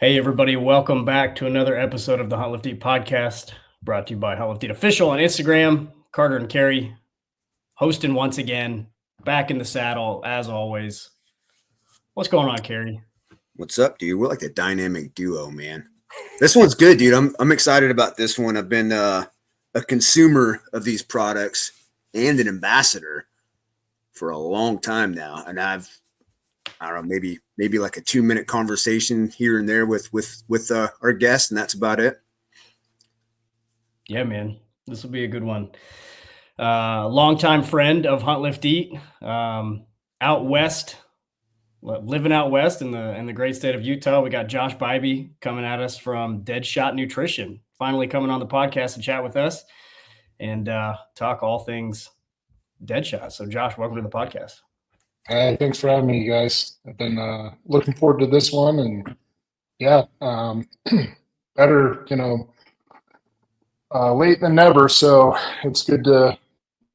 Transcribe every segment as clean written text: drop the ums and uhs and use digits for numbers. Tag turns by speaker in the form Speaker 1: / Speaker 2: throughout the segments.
Speaker 1: Hey, everybody, welcome back to another episode of the Hunt Lift Eat podcast, brought to you by Hunt Lift Eat Official on Instagram. Carter and Kerri hosting once again, back in the saddle as always. What's going on, Kerri?
Speaker 2: What's up, dude? We're like a dynamic duo, man. This one's good, dude. I'm excited about this one. I've been a consumer of these products and an ambassador for a long time now, and I don't know, maybe like a 2-minute conversation here and there with our guest, and that's about it.
Speaker 1: Yeah, man, this will be a good one. Longtime friend of Hunt Lift Eat, out west, living out west in the great state of Utah. We got Josh Bybee coming at us from Deadshot Nutrition, finally coming on the podcast to chat with us and talk all things Deadshot. So, Josh, welcome to the podcast.
Speaker 3: Hey, thanks for having me, guys. I've been looking forward to this one, and yeah, better, late than never. So it's good to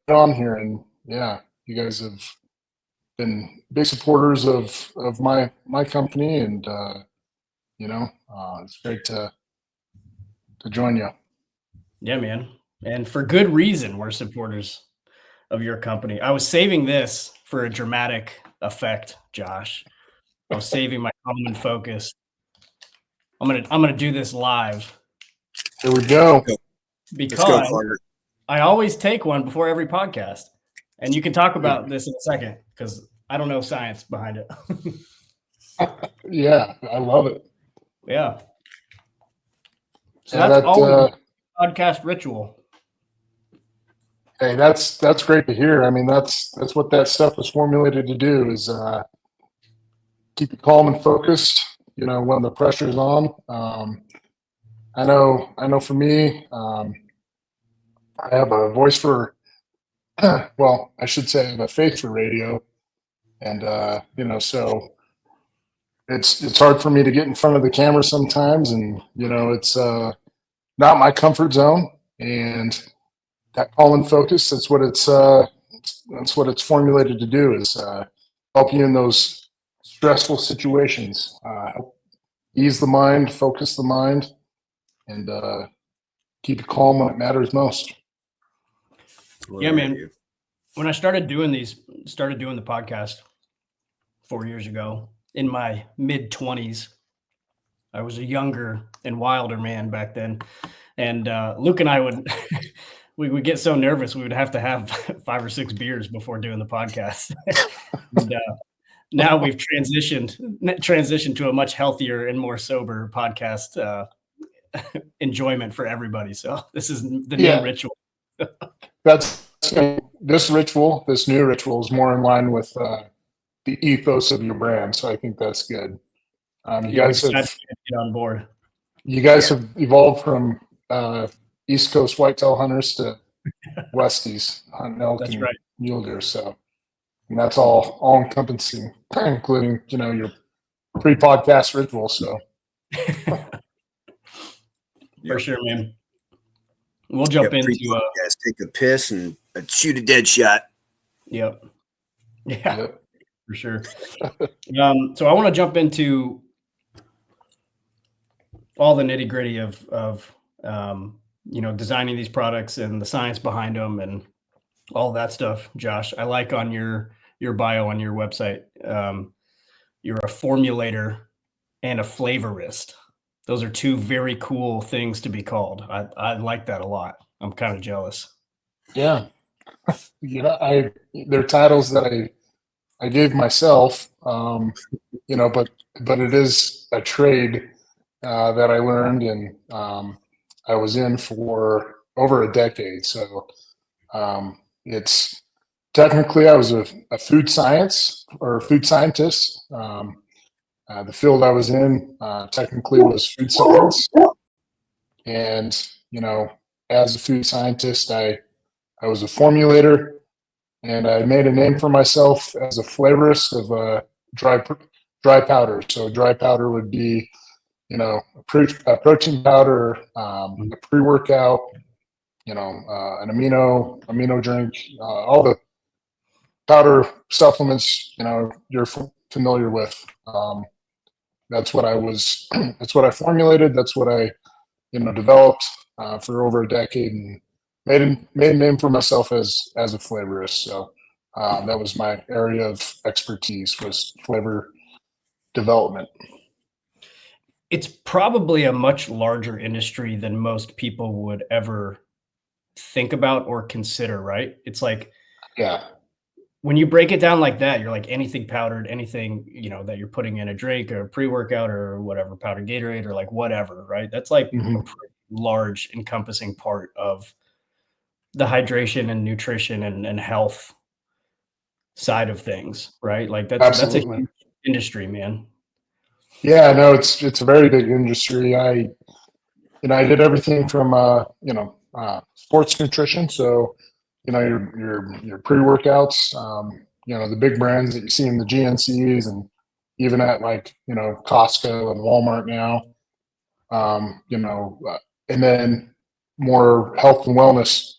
Speaker 3: get on here, and yeah, you guys have been big supporters of my company, and it's great to join you.
Speaker 1: Yeah, man, and for good reason. We're supporters of your company. I was saving this for a dramatic effect, Josh. I was saving my calm and focus. I'm gonna do this live
Speaker 3: Here we go.
Speaker 2: Let's go,
Speaker 1: because
Speaker 2: Carter.
Speaker 1: I always take one before every podcast, and you can talk about this in a second because I don't know science behind it.
Speaker 3: Yeah, I love it.
Speaker 1: Yeah. So
Speaker 3: Yeah,
Speaker 1: that's always
Speaker 3: that
Speaker 1: podcast ritual.
Speaker 3: hey, that's great to hear. I mean, that's what that stuff was formulated to do is keep you calm and focused. When the pressure's on. I know. For me, I have a voice for. Well, I should say I have a face for radio, and so it's hard for me to get in front of the camera sometimes, and it's not my comfort zone, and that calm and focus. That's what it's formulated to do is help you in those stressful situations, ease the mind, focus the mind, and keep it calm when it matters most.
Speaker 1: Yeah, man. When I started doing the podcast 4 years ago in my mid-20s, I was a younger and wilder man back then. And Luke and I would we would get so nervous we would have to have 5 or 6 beers before doing the podcast. And now we've transitioned to a much healthier and more sober podcast enjoyment for everybody. So this is the new ritual.
Speaker 3: That's this new ritual is more in line with the ethos of your brand. So I think that's good. You guys have
Speaker 1: get on board.
Speaker 3: You guys have evolved from East Coast whitetail hunters to Westies hunting elk and mule deer. So, and that's all encompassing, including your pre-podcast ritual. So,
Speaker 1: for sure, man. We'll jump into
Speaker 2: take a piss and shoot a dead shot.
Speaker 1: Yep. Yeah. Yep. For sure. So I want to jump into all the nitty gritty of designing these products and the science behind them and all that stuff. Josh, I like on your bio on your website, you're a formulator and a flavorist. Those are two very cool things to be called. I like that a lot. I'm kind of jealous.
Speaker 3: Yeah. They're titles that I gave myself, but it is a trade that I learned, and I was in for over a decade. So it's technically I was a food science or food scientist. The field I was in technically was food science, and as a food scientist, I was a formulator, and I made a name for myself as a flavorist of dry powder. So dry powder would be a protein powder, a pre-workout, an amino drink, all the powder supplements, you're familiar with. that's what I was, that's what I formulated. That's what I, developed for over a decade, and made a name for myself as a flavorist. So that was my area of expertise, was flavor development.
Speaker 1: It's probably a much larger industry than most people would ever think about or consider, right? It's like
Speaker 3: Yeah.
Speaker 1: when you break it down like that, you're like anything powdered, anything, that you're putting in a drink or pre-workout or whatever, powdered Gatorade or like whatever, right? That's like a
Speaker 3: Mm-hmm.
Speaker 1: pretty large encompassing part of the hydration and nutrition and health side of things, right? Like that's a
Speaker 3: Absolutely.
Speaker 1: huge industry, man.
Speaker 3: Yeah, no, it's a very big industry. I did everything from sports nutrition. So, your pre-workouts, the big brands that you see in the GNCs, and even at like, Costco and Walmart now. And then more health and wellness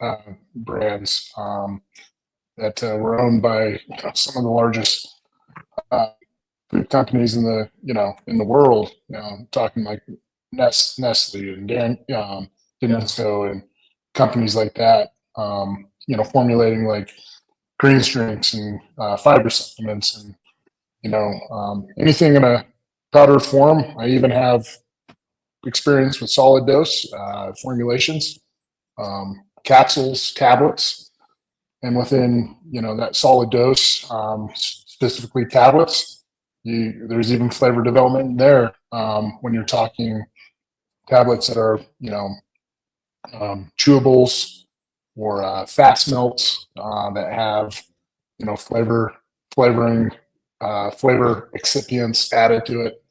Speaker 3: brands that were owned by some of the largest uh, food companies in the world. Talking like Nestle and Danisco and companies like that. Formulating like greens drinks and fiber supplements, and anything in a powder form. I even have experience with solid dose formulations, capsules, tablets, and within that solid dose, specifically tablets. There's even flavor development there when you're talking tablets that are chewables or fast melts that have flavoring flavor excipients added to it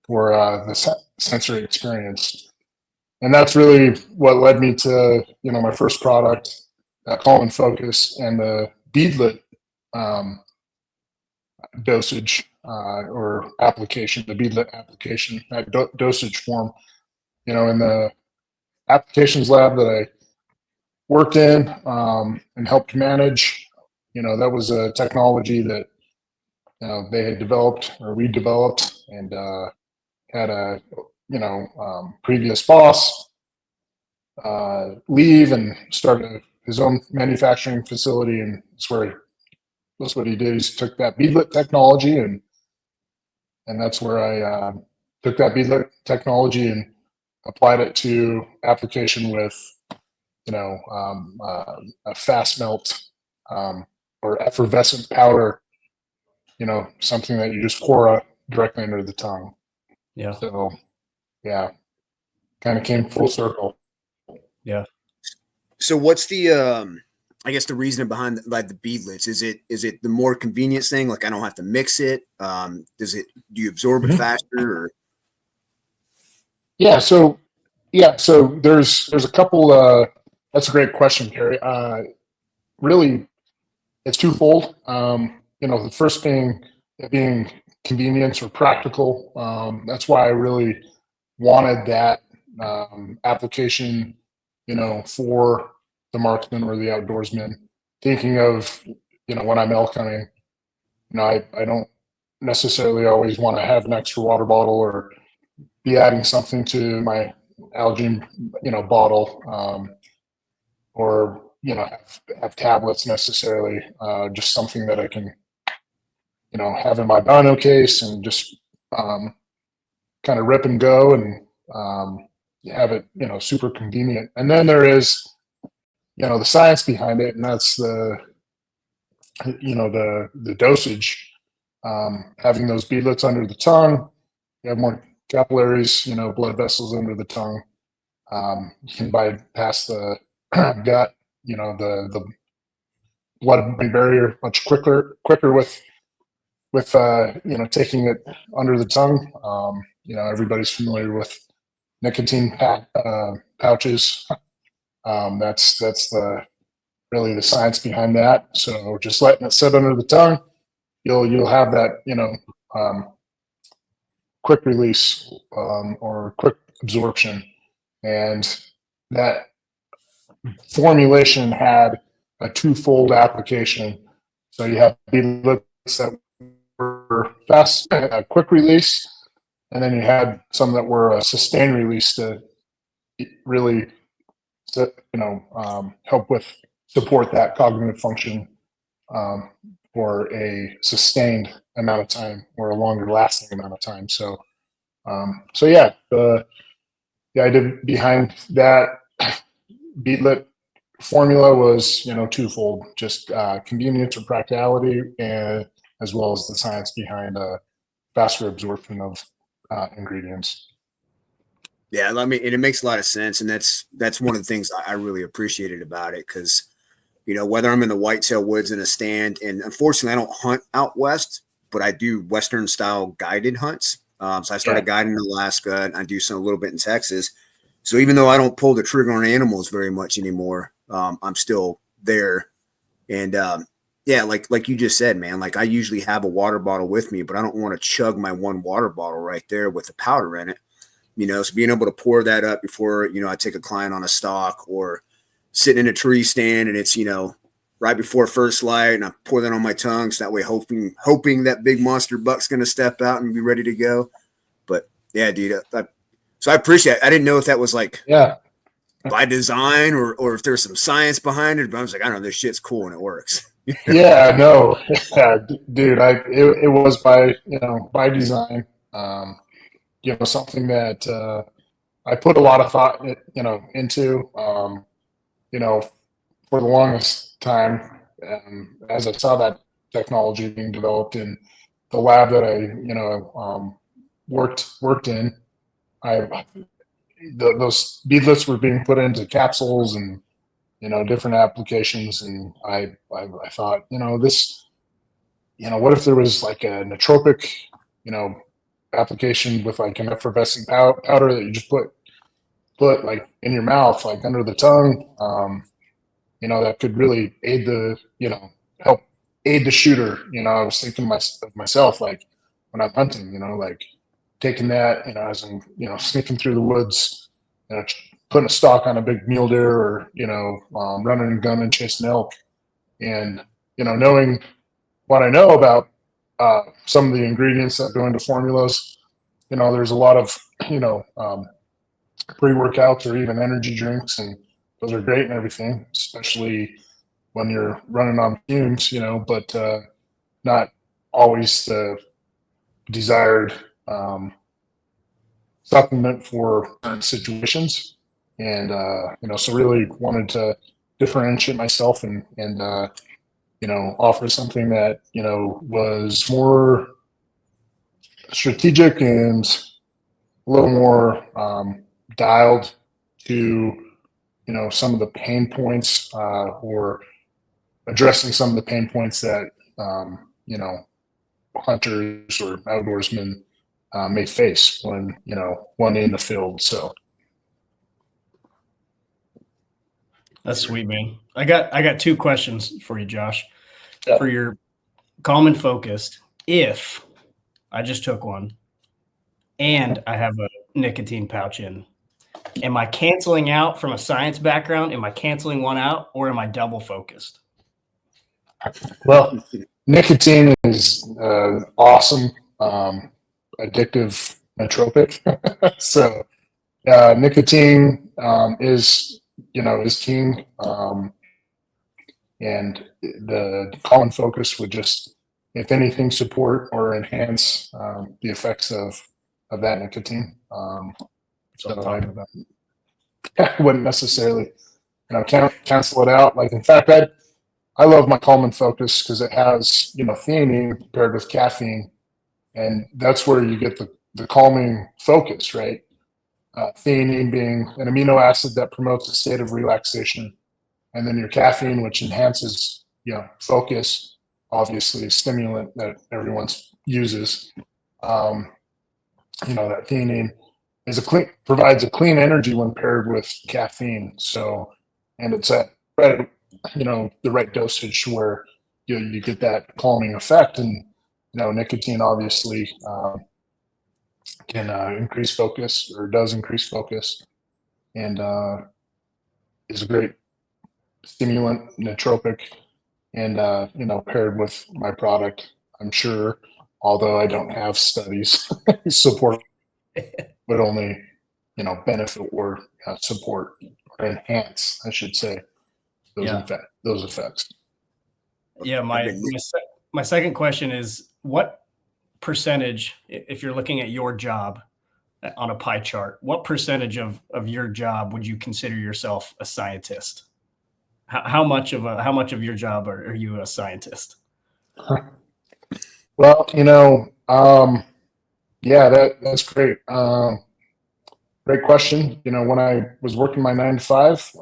Speaker 3: for the sensory experience. And that's really what led me to my first product, Calm and Focus, and the beadlet um, dosage or application, the beadlet application, that dosage form. In the applications lab that I worked in and helped manage, that was a technology that they had developed, or we developed, and had a previous boss leave and started his own manufacturing facility, and that's what he did. He took that beadlet technology, and that's where I took that beadlet technology and applied it to application with a fast melt or effervescent powder, something that you just pour directly under the tongue.
Speaker 1: Yeah.
Speaker 3: So yeah, kind of came full circle.
Speaker 1: Yeah.
Speaker 2: So what's the I guess the reason behind like the beadlets? Is it the more convenience thing? Like I don't have to mix it. Do you absorb it faster? Or?
Speaker 3: Yeah. So there's a couple. That's a great question, Kerri. Really, it's twofold. The first being convenience or practical. That's why I really wanted that application, for the marksman or the outdoorsman. Thinking of, when I'm elk hunting, I don't necessarily always want to have an extra water bottle or be adding something to my Algene, bottle, or have tablets necessarily. Just something that I can, have in my bino case and just kind of rip and go, and have it, super convenient. And then there is, the science behind it, and that's the dosage. Having those beadlets under the tongue, you have more capillaries, blood vessels under the tongue. You can bypass the gut, the blood-brain barrier much quicker with taking it under the tongue. Everybody's familiar with nicotine pouches. That's really the science behind that. So just letting it sit under the tongue, you'll have that quick release or quick absorption, and that formulation had a twofold application. So you have beadlets that were fast, quick release, And then you had some that were a sustained release to really, help with support that cognitive function um, for a sustained amount of time or a longer lasting amount of time. So yeah, the idea behind that beetlet formula was, twofold: just convenience or practicality, and as well as the science behind faster absorption of ingredients.
Speaker 2: Yeah, I mean, and it makes a lot of sense, and that's one of the things I really appreciated about it, because whether I'm in the whitetail woods in a stand, and unfortunately I don't hunt out west, but I do Western style guided hunts. So I started guiding in Alaska, and I do some a little bit in Texas. So even though I don't pull the trigger on animals very much anymore, I'm still there. And yeah, like you just said, man, like I usually have a water bottle with me, but I don't want to chug my one water bottle right there with the powder in it. So being able to pour that up before, I take a client on a stalk, or sitting in a tree stand and it's, right before first light, and I pour that on my tongue. So that way, hoping that big monster buck's going to step out and be ready to go. But yeah, dude, so I appreciate it. I didn't know if that was like by design, or if there's some science behind it, but I was like, I don't know, this shit's cool and it works.
Speaker 3: Yeah, no, yeah, dude, it was by design. Something that I put a lot of thought, into, for the longest time, as I saw that technology being developed in the lab that I, worked in. Those beadlets were being put into capsules and different applications, and I thought, this, what if there was like a nootropic, application with like an effervescing powder that you just put like in your mouth, like under the tongue, that could really help aid the shooter. I was thinking of myself, like when I'm hunting, like taking that, as I'm, sneaking through the woods, putting a stalk on a big mule deer, or, running and gunning, chasing elk, and, knowing what I know about some of the ingredients that go into formulas. There's a lot of, pre-workouts or even energy drinks, and those are great and everything, especially when you're running on fumes, but not always the desired supplement for certain situations. And so really wanted to differentiate myself, and offer something that was more strategic and a little more dialed to some of the pain points, or addressing some of the pain points that hunters or outdoorsmen may face when in the field. So
Speaker 1: that's sweet, man. I got two questions for you, Josh. For your calm and focused, if I just took one and I have a nicotine pouch in, am I canceling out from a science background? Am I canceling one out, or am I double focused?
Speaker 3: Well, nicotine is awesome, addictive nootropic. So nicotine is king, and the common focus would just, if anything, support or enhance the effects of that nicotine. So I wouldn't necessarily cancel it out. Like, in fact, I love my calm and focus because it has theanine paired with caffeine, and that's where you get the calming focus, right? Theanine being an amino acid that promotes a state of relaxation, and then your caffeine, which enhances focus, obviously a stimulant that everyone uses. That theanine provides a clean energy when paired with caffeine. So, and it's at the right dosage where you get that calming effect. And nicotine obviously can increase focus, or does increase focus, and is a great stimulant, nootropic, and paired with my product, I'm sure, although I don't have studies support would only, benefit or support or enhance, I should say, those those effects.
Speaker 1: Yeah, my second question is, what percentage, if you're looking at your job on a pie chart, what percentage of your job would you consider yourself a scientist? How much of your job are you a scientist?
Speaker 3: Well, yeah, that's great. Great question. When I was working my 9 to 5,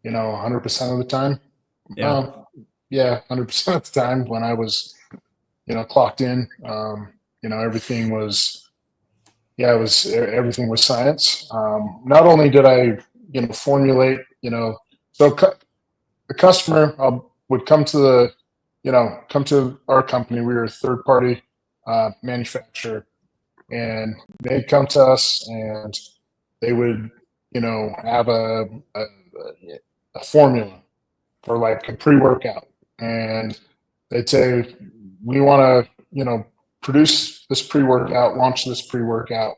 Speaker 3: 100% of the time,
Speaker 1: Yeah.
Speaker 3: yeah, 100% of the time when I was, clocked in, everything was, everything was science. Not only did I, formulate, so the customer would come to come to our company. We were a third party manufacturer, and they'd come to us and they would, have a formula for like a pre-workout, and they'd say, we want to, produce this pre-workout, launch this pre-workout,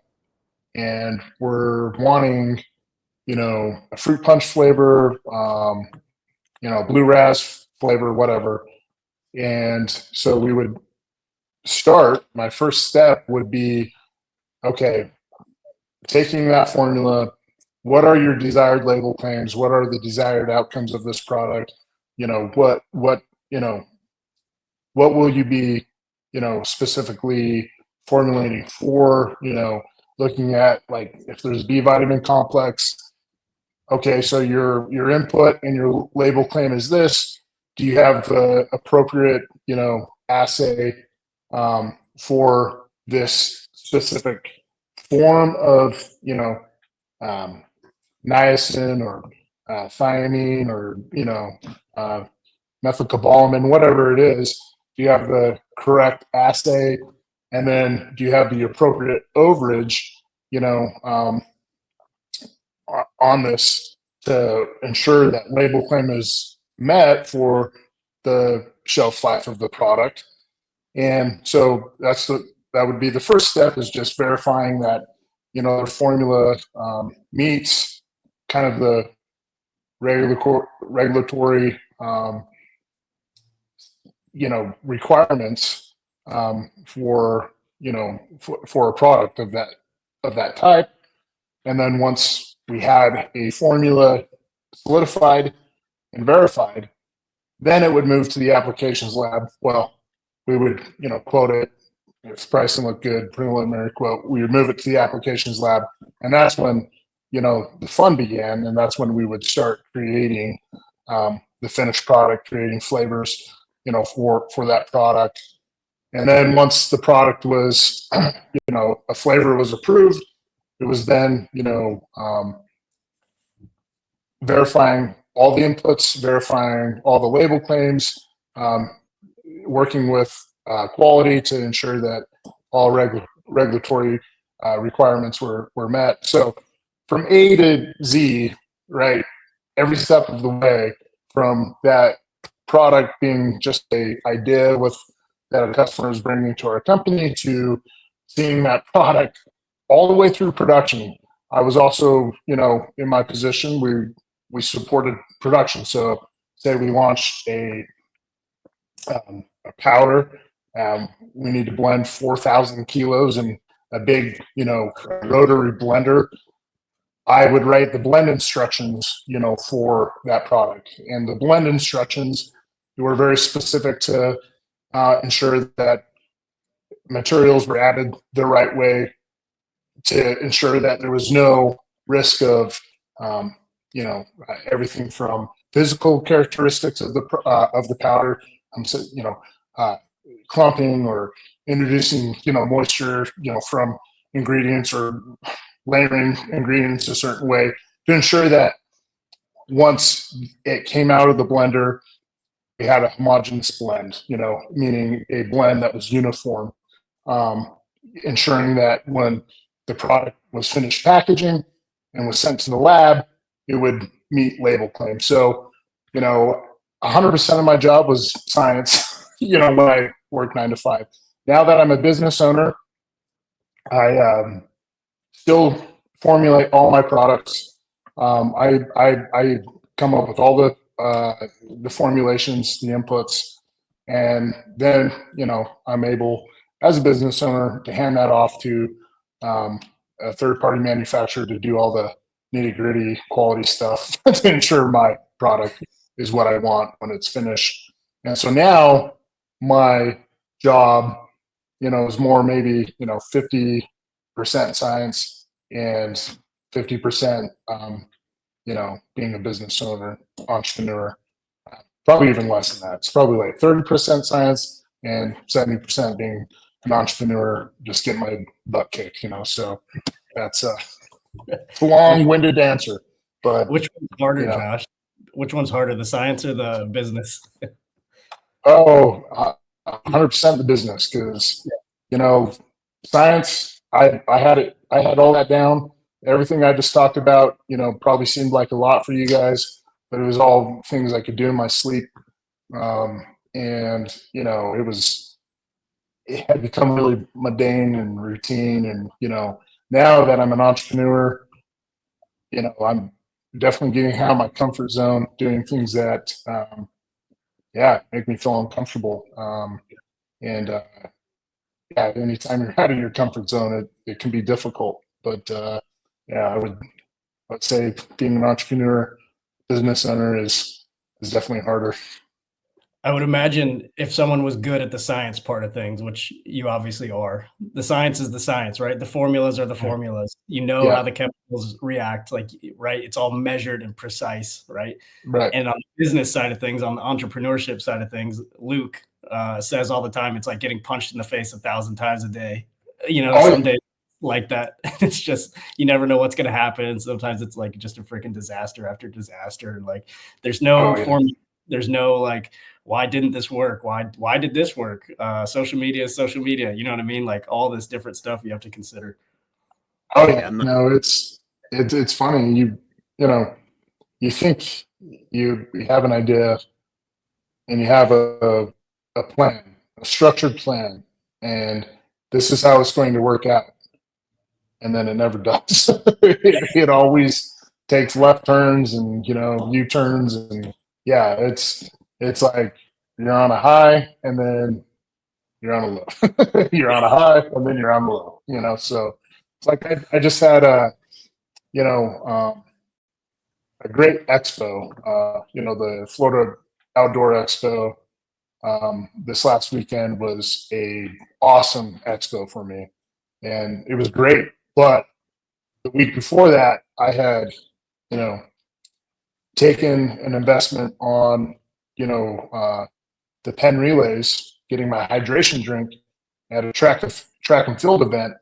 Speaker 3: and we're wanting, a fruit punch flavor, blue ras flavor, whatever. And so we would start, my first step would be, okay, taking that formula, what are your desired label claims? What are the desired outcomes of this product? What will you be, specifically formulating for, looking at like if there's B vitamin complex. Okay, so your input and your label claim is this. Do you have the appropriate, assay for this specific form of, niacin or thiamine or, methylcobalamin, whatever it is? Do you have the correct assay? And then do you have the appropriate overage, on this to ensure that label claim is met for the shelf life of the product? And so that would be the first step, is just verifying that, the formula meets kind of the regulatory, requirements for, for a product of that type. And then once we had a formula solidified and verified, then it would move to the applications lab. Well, we would, quote it. If pricing looked good, preliminary quote, we would move it to the applications lab. And that's when, the fun began. And that's when we would start creating the finished product, creating flavors, for that product. And then once the product was, a flavor was approved, it was then, verifying all the inputs, verifying all the label claims, working with quality to ensure that all regulatory requirements were met. So from A to Z, right, every step of the way, from that product being just a idea that a customer is bringing to our company, to seeing that product all the way through production. I was also, in my position, we supported production. So say we launched a powder, we need to blend 4,000 kilos in a big, rotary blender. I would write the blend instructions, for that product. And the blend instructions were very specific to ensure that materials were added the right way, to ensure that there was no risk of, everything from physical characteristics of the powder, clumping or introducing, moisture, from ingredients, or layering ingredients a certain way, to ensure that once it came out of the blender, we had a homogeneous blend, meaning a blend that was uniform, ensuring that when the product was finished packaging and was sent to the lab, it would meet label claims. So, 100% of my job was science, when I worked 9 to 5. Now that I'm a business owner, I still formulate all my products. I come up with all the formulations, the inputs, and then I'm able, as a business owner, to hand that off to a third-party manufacturer to do all the nitty-gritty quality stuff to ensure my product is what I want when it's finished. And so now my job, is more maybe 50% science and 50%, being a business owner, entrepreneur. Probably even less than that. It's probably like 30% science and 70% being an entrepreneur, just getting my butt kicked. So that's a long-winded answer. But
Speaker 1: which one's harder, Josh? Which one's harder, the science or the business?
Speaker 3: 100% the business, because science, I had all that down. Everything I just talked about, probably seemed like a lot for you guys, but it was all things I could do in my sleep. And it had become really mundane and routine. And now that I'm an entrepreneur, I'm definitely getting out of my comfort zone, doing things that make me feel uncomfortable. And anytime you're out of your comfort zone, it can be difficult. But I'd say being an entrepreneur, business owner is definitely harder.
Speaker 1: I would imagine if someone was good at the science part of things, which you obviously are, the science is the science, right? The formulas are the formulas. How the chemicals react, right? It's all measured and precise, right?
Speaker 3: Right.
Speaker 1: And on the business side of things, on the entrepreneurship side of things, Luke says all the time, it's like getting punched in the face 1,000 times a day. Some days like that. It's just, you never know what's going to happen. Sometimes it's like just a freaking disaster after disaster. Like there's no formula. There's no like, why didn't this work? Why did this work? Social media is social media. You know what I mean? Like all this different stuff you have to consider.
Speaker 3: Oh yeah. No, it's funny. You think you have an idea and you have a plan, a structured plan, and this is how it's going to work out. And then it never does. it always takes left turns and U-turns, and it's like you're on a high and then you're on a low. You're on a high and then you're on a low. So it's like I just had a great expo. The Florida Outdoor Expo this last weekend was a awesome expo for me, and it was great. But the week before that, I had, taken an investment on, the Penn Relays, getting my hydration drink at a track and field event,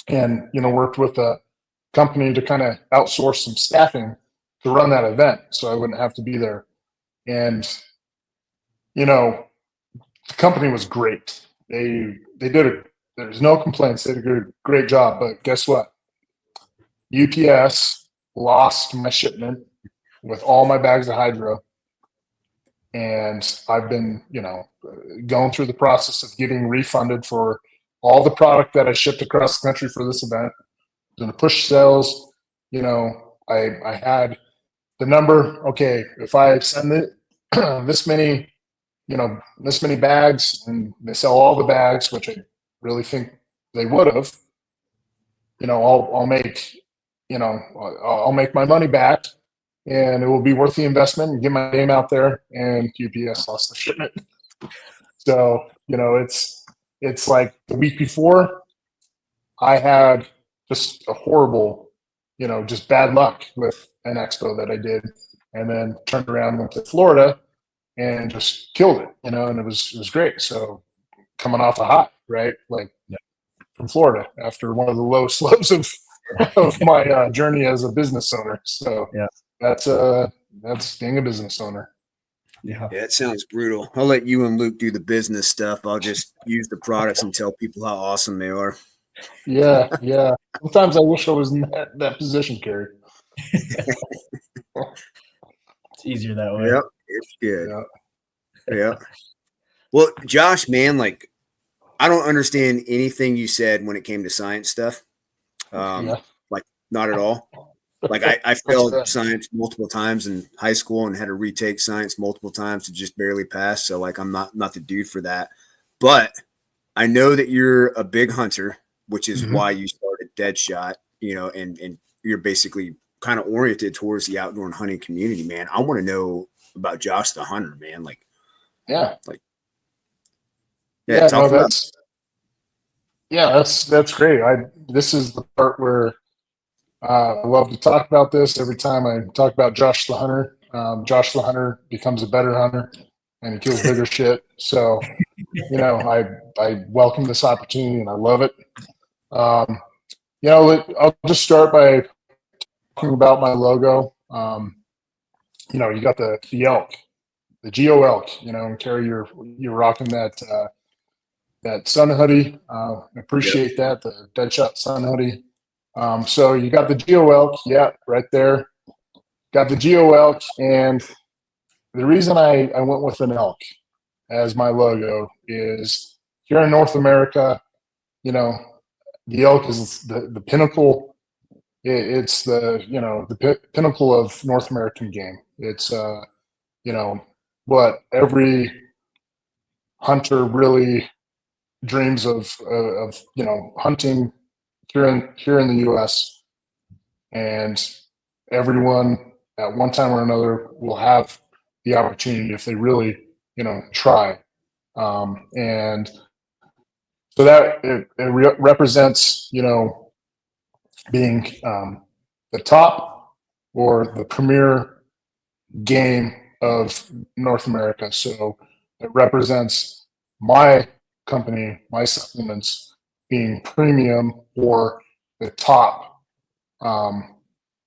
Speaker 3: and worked with a company to kind of outsource some staffing to run that event, so I wouldn't have to be there. And the company was great. They did there's no complaints. They did a great job. But guess what? UPS lost my shipment with all my bags of hydro. And I've been, going through the process of getting refunded for all the product that I shipped across the country for this event. Going to push sales. I had the number. Okay, if I send it this many bags, and they sell all the bags, which I really think they would have, I'll make, I'll make my money back, and it will be worth the investment and get my name out there. And UPS lost the shipment. So, it's like the week before I had just a horrible, just bad luck with an expo that I did, and then turned around, went to Florida and just killed it, and it was great. So coming off a high, right? Like from Florida after one of the lowest lows of my journey as a business owner. So that's being a business owner.
Speaker 2: Yeah, it sounds brutal. I'll let you and Luke do the business stuff. I'll just use the products and tell people how awesome they are.
Speaker 3: Yeah. Sometimes I wish I was in that position, Kerri.
Speaker 1: It's easier that way.
Speaker 2: Yep, it's good. Yeah. Well, Josh, man, like I don't understand anything you said when it came to science stuff. Like not at all. Like I failed science multiple times in high school and had to retake science multiple times to just barely pass. So like I'm not the dude for that. But I know that you're a big hunter, which is why you started Deadshot, you know, and you're basically kind of oriented towards the outdoor and hunting community, man. I want to know about Josh the Hunter, man. Like,
Speaker 3: yeah,
Speaker 2: talk about
Speaker 3: that's great. This is the part where I love to talk about this. Every time I talk about Josh the Hunter, Josh the Hunter becomes a better hunter and he kills bigger shit. So, you know, I welcome this opportunity and I love it. You know, I'll just start by talking about my logo. You know, you got the elk, the Geo elk. You know, and Kerri, you're rocking that sun hoodie. Appreciate that, the Deadshot sun hoodie. So you got the Geo elk, yeah, right there. Got the Geo elk, and the reason I went with an elk as my logo is here in North America, you know, the elk is the pinnacle. It's the, you know, the pinnacle of North American game. It's you know, what every hunter really dreams of, you know, hunting here in the U.S. and everyone at one time or another will have the opportunity if they really, you know, try. And so that it represents, you know, being the top or the premier game of North America. So it represents my company, my supplements being premium or the top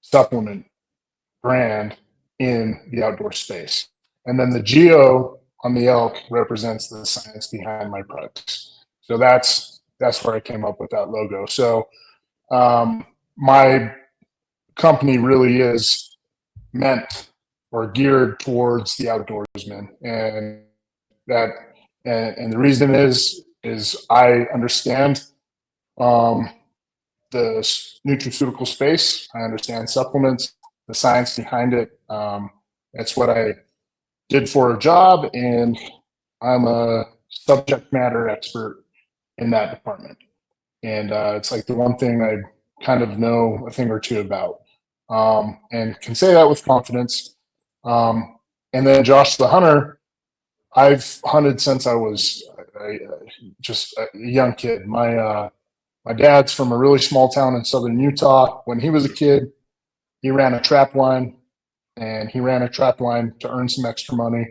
Speaker 3: supplement brand in the outdoor space. And then the Geo on the elk represents the science behind my products. So that's where I came up with that logo. So my company really is meant or geared towards the outdoorsman, and that and the reason is I understand the nutraceutical space. I understand supplements, the science behind it. That's what I did for a job, and I'm a subject matter expert in that department. And it's like the one thing I kind of know a thing or two about, and can say that with confidence. And then Josh the Hunter, I've hunted since I was just a young kid. My dad's from a really small town in southern Utah. When he was a kid, he ran a trap line, and he ran a trap line to earn some extra money,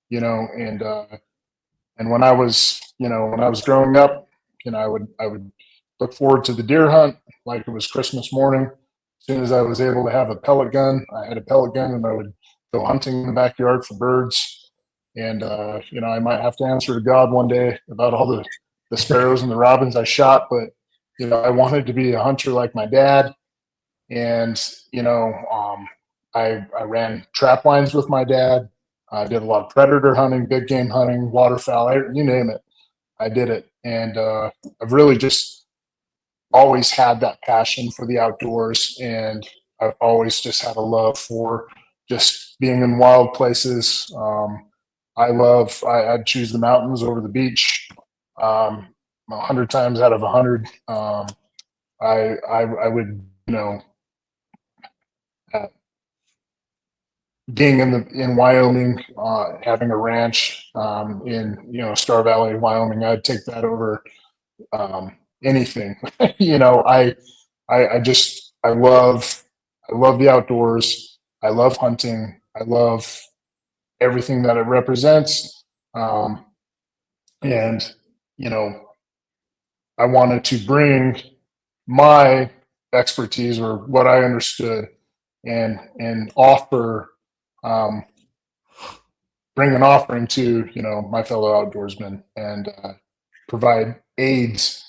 Speaker 3: you know. And when I was, you know, when I was growing up, you know, I would look forward to the deer hunt like it was Christmas morning. As soon as I was able to have a pellet gun, I had a pellet gun, and I would go hunting in the backyard for birds. And you know, I might have to answer to God one day about all the sparrows and the robins I shot, but you know, I wanted to be a hunter like my dad. And you know, I ran trap lines with my dad. I did a lot of predator hunting, big game hunting, waterfowl, you name it. I did it, and I've really just always had that passion for the outdoors, and I've always just had a love for just being in wild places. I'd choose the mountains over the beach 100 times out of 100. I would, you know, uh, being in Wyoming, having a ranch in, you know, Star Valley, Wyoming, I'd take that over anything. You know, I love the outdoors. I love hunting. I love everything that it represents. And you know, I wanted to bring my expertise or what I understood and offer, um, bring an offering to, you know, my fellow outdoorsmen, and provide aids,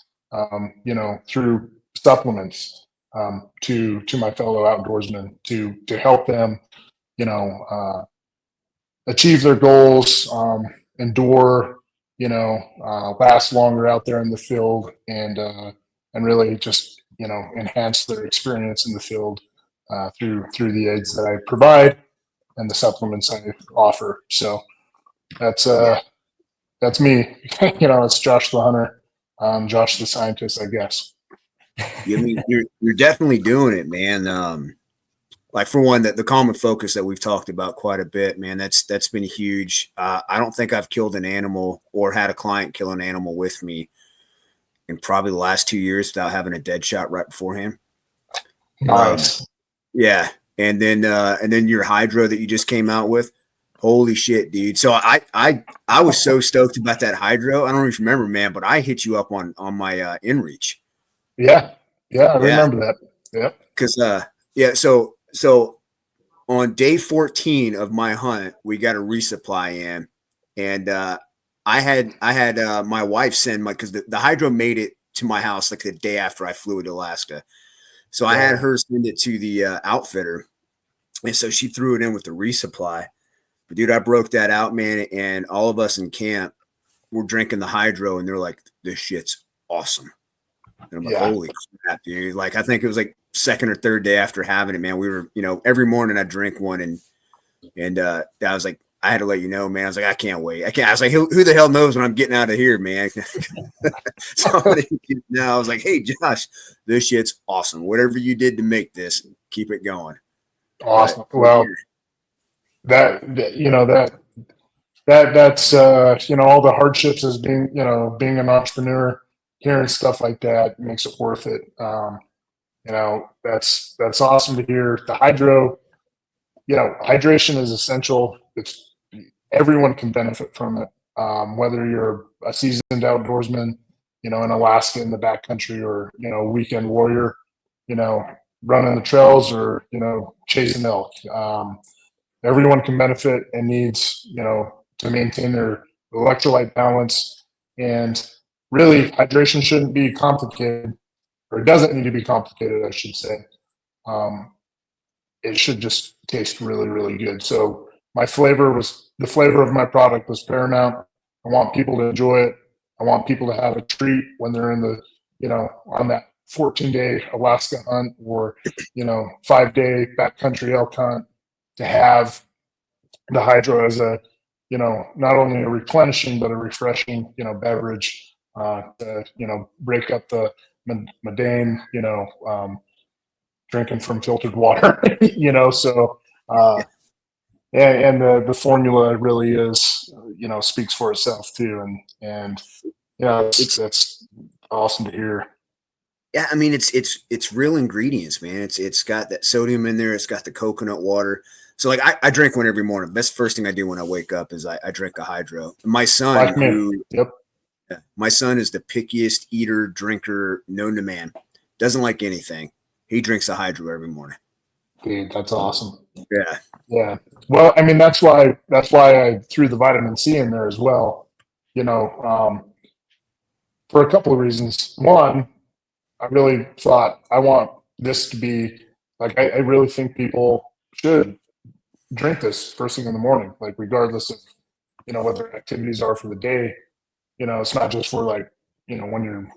Speaker 3: you know, through supplements, to my fellow outdoorsmen to help them, you know, achieve their goals, endure last longer out there in the field and really just, enhance their experience in the field through the aids that I provide and the supplements I offer. So that's me. It's Josh the hunter, Josh the scientist, I guess.
Speaker 2: I mean, you're definitely doing it, man. Like for one, that the common focus that we've talked about quite a bit, man, that's been huge. I don't think I've killed an animal or had a client kill an animal with me in probably the last 2 years without having a dead shot right beforehand.
Speaker 3: Nice.
Speaker 2: Yeah. And then your hydro that you just came out with. Holy shit, dude. So I was so stoked about that hydro. I don't even remember, man, but I hit you up on my InReach.
Speaker 3: Yeah. I remember that. Yep.
Speaker 2: Cause so on day 14 of my hunt, we got a resupply in, and I had my wife send because the hydro made it to my house like the day after I flew to Alaska. So I had her send it to the outfitter, and so she threw it in with the resupply. But dude, I broke that out, man, and all of us in camp were drinking the hydro, and they're like, "This shit's awesome." And I'm like, "Holy crap, dude!" Like I think it was like second or third day after having it, man. We were, every morning I drink one, and I was like, I had to let you know, man. I was like, I can't wait. I was like, who the hell knows when I'm getting out of here, man? So now I was like, hey, Josh, this shit's awesome. Whatever you did to make this, keep it going.
Speaker 3: Awesome. Well, that's all the hardships as being an entrepreneur, hearing stuff like that makes it worth it. That's awesome to hear. The hydro, hydration is essential. Everyone can benefit from it. Whether you're a seasoned outdoorsman, in Alaska in the backcountry, or a weekend warrior, running the trails, or chasing elk. Everyone can benefit and needs to maintain their electrolyte balance. And really, hydration shouldn't be complicated, or it doesn't need to be complicated, I should say. It should just taste really, really good. So the flavor of my product was paramount. I want people to enjoy it. I want people to have a treat when they're in on that 14-day Alaska hunt, or 5-day backcountry elk hunt, to have the hydro as a, not only a replenishing but a refreshing, beverage, to, break up the mundane, drinking from filtered water, so, and the formula really is, speaks for itself too. And that's awesome to hear.
Speaker 2: Yeah. I mean, it's real ingredients, man. It's got that sodium in there. It's got the coconut water. So like I drink one every morning. That's the first thing I do when I wake up is I drink a hydro. My son, my son is the pickiest eater, drinker known to man. Doesn't like anything. He drinks a hydro every morning.
Speaker 3: Dude, that's awesome.
Speaker 2: Yeah.
Speaker 3: Yeah. Well, I mean, that's why I threw the vitamin C in there as well. For a couple of reasons. One, I really thought I want this to be like, I really think people should drink this first thing in the morning, like regardless of, what their activities are for the day. It's not just for like, when you're,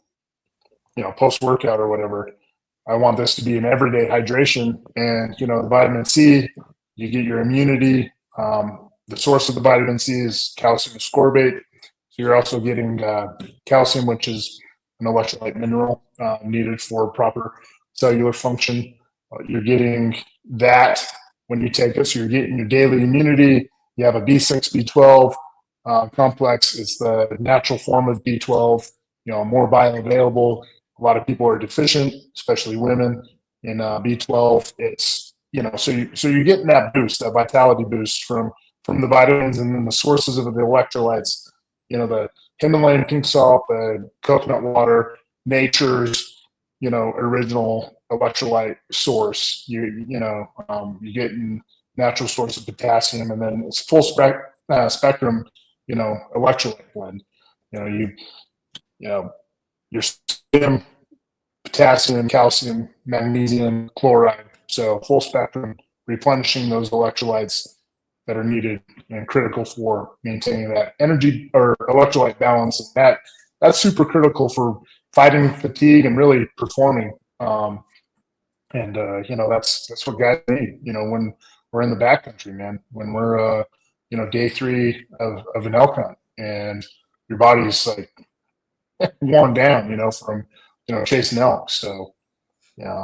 Speaker 3: post workout or whatever. I want this to be an everyday hydration, and, the vitamin C, you get your immunity. The source of the vitamin C is calcium ascorbate. So you're also getting calcium, which is an electrolyte mineral needed for proper cellular function. You're getting that when you take it. So you're getting your daily immunity. You have a B6, B12 complex. It's the natural form of B12, more bioavailable. A lot of people are deficient, especially women, in B12. It's, so you're getting that boost, that vitality boost from the vitamins, and then the sources of the electrolytes, the Himalayan pink salt, the coconut water, nature's, original electrolyte source. You're getting natural source of potassium, and then it's full spectrum, electrolyte blend. Your sodium, potassium, calcium, magnesium, chloride. So full spectrum, replenishing those electrolytes that are needed and critical for maintaining that energy or electrolyte balance. And that's super critical for fighting fatigue and really performing. That's what guys need, when we're in the backcountry, man, when we're, day 3 of an elk hunt and your body's like worn down, from, chasing elk. So, that's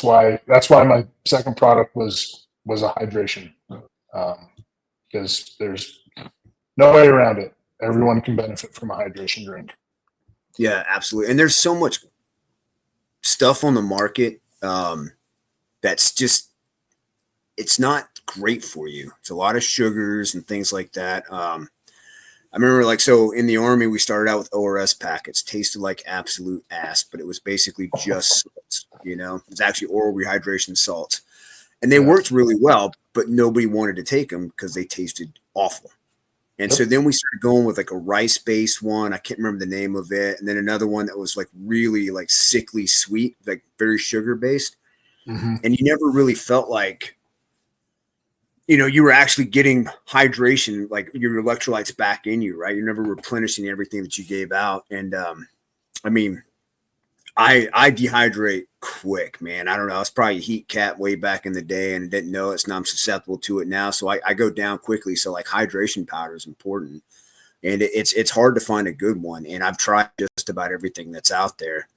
Speaker 3: why my second product was a hydration. Because there's no way around it. Everyone can benefit from a hydration drink.
Speaker 2: Yeah, absolutely. And there's so much stuff on the market that's just, it's not great for you. It's a lot of sugars and things like that. I remember so in the Army, we started out with ORS packets, tasted like absolute ass, but it was basically just salts, it's actually oral rehydration salts. And they worked really well, but nobody wanted to take them because they tasted awful. And so then we started going with a rice-based one. I can't remember the name of it. And then another one that was really sickly sweet, very sugar-based.
Speaker 3: Mm-hmm.
Speaker 2: And you never really felt like, you were actually getting hydration, your electrolytes back in you, right? You're never replenishing everything that you gave out. And I dehydrate quick, man. I don't know. I was probably a heat cat way back in the day and didn't know it. So now I'm susceptible to it now. So I go down quickly. So hydration powder is important. And it's hard to find a good one. And I've tried just about everything that's out there.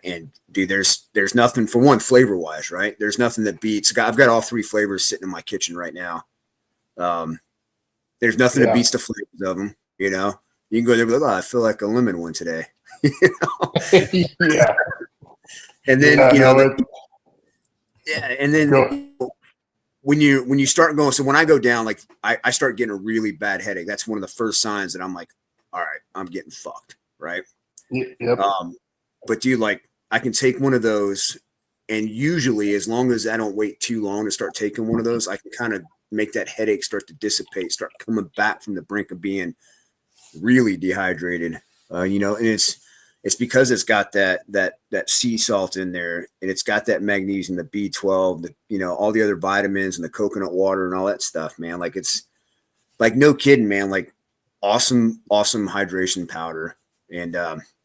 Speaker 2: And dude, there's nothing, for one, flavor wise, right? There's nothing that beats. I've got all 3 flavors sitting in my kitchen right now. There's nothing that beats the flavors of them. You can go there and be like, I feel like a lemon one today.
Speaker 3: Yeah.
Speaker 2: And then and then when you start going, so when I go down, I start getting a really bad headache. That's one of the first signs that I'm like, all right, I'm getting fucked, right?
Speaker 3: Yep.
Speaker 2: But dude, I can take one of those, and usually, as long as I don't wait too long to start taking one of those, I can kind of make that headache start to dissipate, start coming back from the brink of being really dehydrated. And it's because it's got that sea salt in there, and it's got that magnesium, the B12, all the other vitamins and the coconut water and all that stuff, man. It's no kidding, man. Awesome hydration powder. And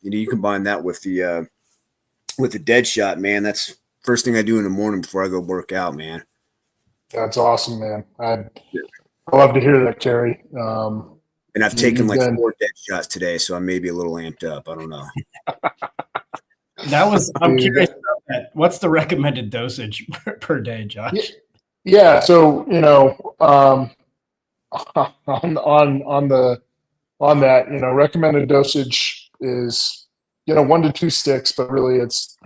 Speaker 2: you combine that with the Deadshot, man. That's first thing I do in the morning before I go work out, man.
Speaker 3: That's awesome, man. I love to hear that, Kerri.
Speaker 2: And I've taken 4 Deadshots today, so I may be a little amped up. I don't know.
Speaker 1: I'm curious about that. What's the recommended dosage per day, Josh?
Speaker 3: Yeah. So, on that, recommended dosage is, 1 to 2 sticks, but really it's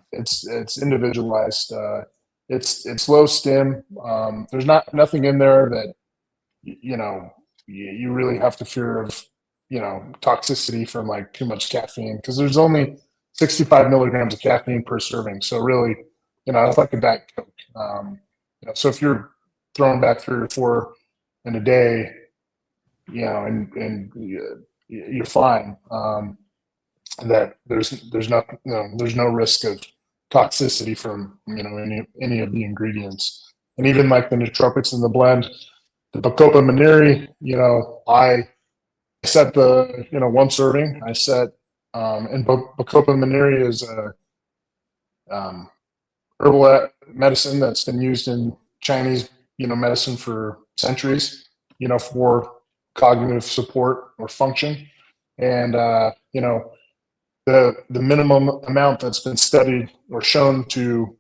Speaker 3: individualized. It's low stim. There's nothing in there that, you really have to fear of, toxicity from too much caffeine, because there's only 65 milligrams of caffeine per serving. So really, it's like a Diet Coke. So if you're throwing back 3 or 4 in a day, and you're fine. That there's no risk of toxicity from any of the ingredients, and even the nootropics in the blend, the Bacopa Maneri. I set the 1 serving. I set and Bacopa Maneri is a herbal medicine that's been used in Chinese medicine for centuries. For cognitive support or function, and the minimum amount that's been studied or shown to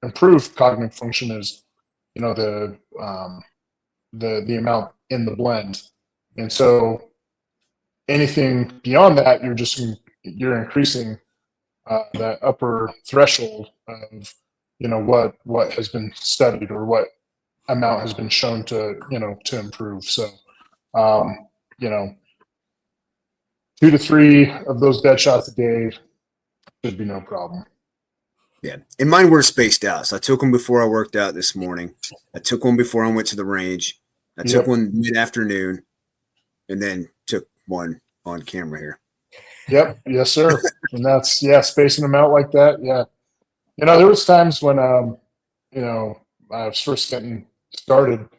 Speaker 3: improve cognitive function is the amount in the blend. And so anything beyond that, you're increasing that upper threshold of what has been studied or what amount has been shown to improve. So 2 to 3 of those Deadshots a day should be no problem.
Speaker 2: Yeah. And mine were spaced out. So I took them before I worked out this morning. I took one before I went to the range. I took one mid-afternoon, and then took one on camera here.
Speaker 3: Yep. Yes, sir. And that's, spacing them out like that. Yeah. There was times when, I was first getting started,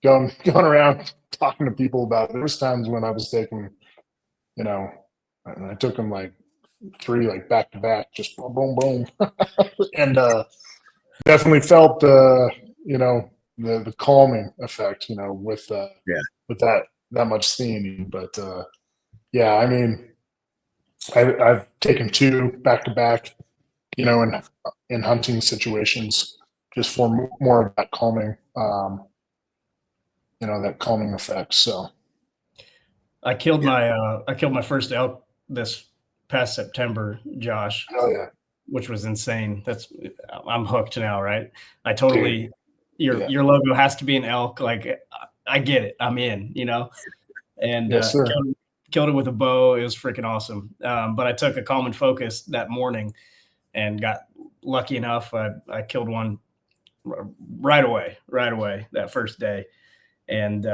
Speaker 3: going around talking to people about it. There was times when I was taking, you know, and I took them like 3 like back to back, just boom, boom, boom, and definitely felt you know, the calming effect, you know, with with that much theanine. But yeah, I mean, I've taken 2 back to back, you know, in hunting situations, just for more of that calming, you know, that calming effect. So
Speaker 1: I killed my first elk this past September, Josh,
Speaker 3: oh yeah,
Speaker 1: which was insane. I'm hooked now, right? I
Speaker 3: dude,
Speaker 1: totally
Speaker 3: yeah,
Speaker 1: your logo has to be an elk. Like I get it. I'm in, you know. And
Speaker 3: yes sir.
Speaker 1: killed it with a bow. It was freaking awesome. But I took a calm and focus that morning and got lucky enough. I killed one right away that first day. And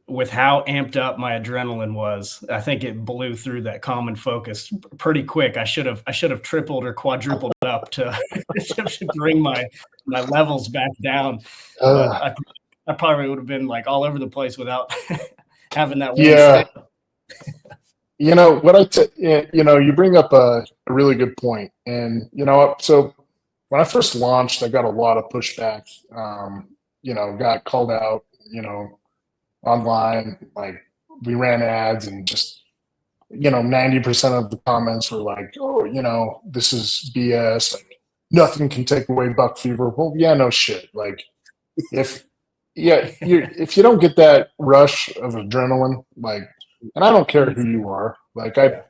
Speaker 1: with how amped up my adrenaline was, I think it blew through that calm and focus pretty quick. I should have tripled or quadrupled up to, to bring my levels back down. But I probably would have been like all over the place without having that one
Speaker 3: Yeah,
Speaker 1: step.
Speaker 3: you know what you know, you bring up a really good point, and you know, so when I first launched, I got a lot of pushback. You know, got called out, you know, online. Like we ran ads, and just, you know, 90% of the comments were like, "Oh, you know, this is BS. Like nothing can take away buck fever." Well, yeah, no shit. Like if if you don't get that rush of adrenaline, like, and I don't care who you are, like I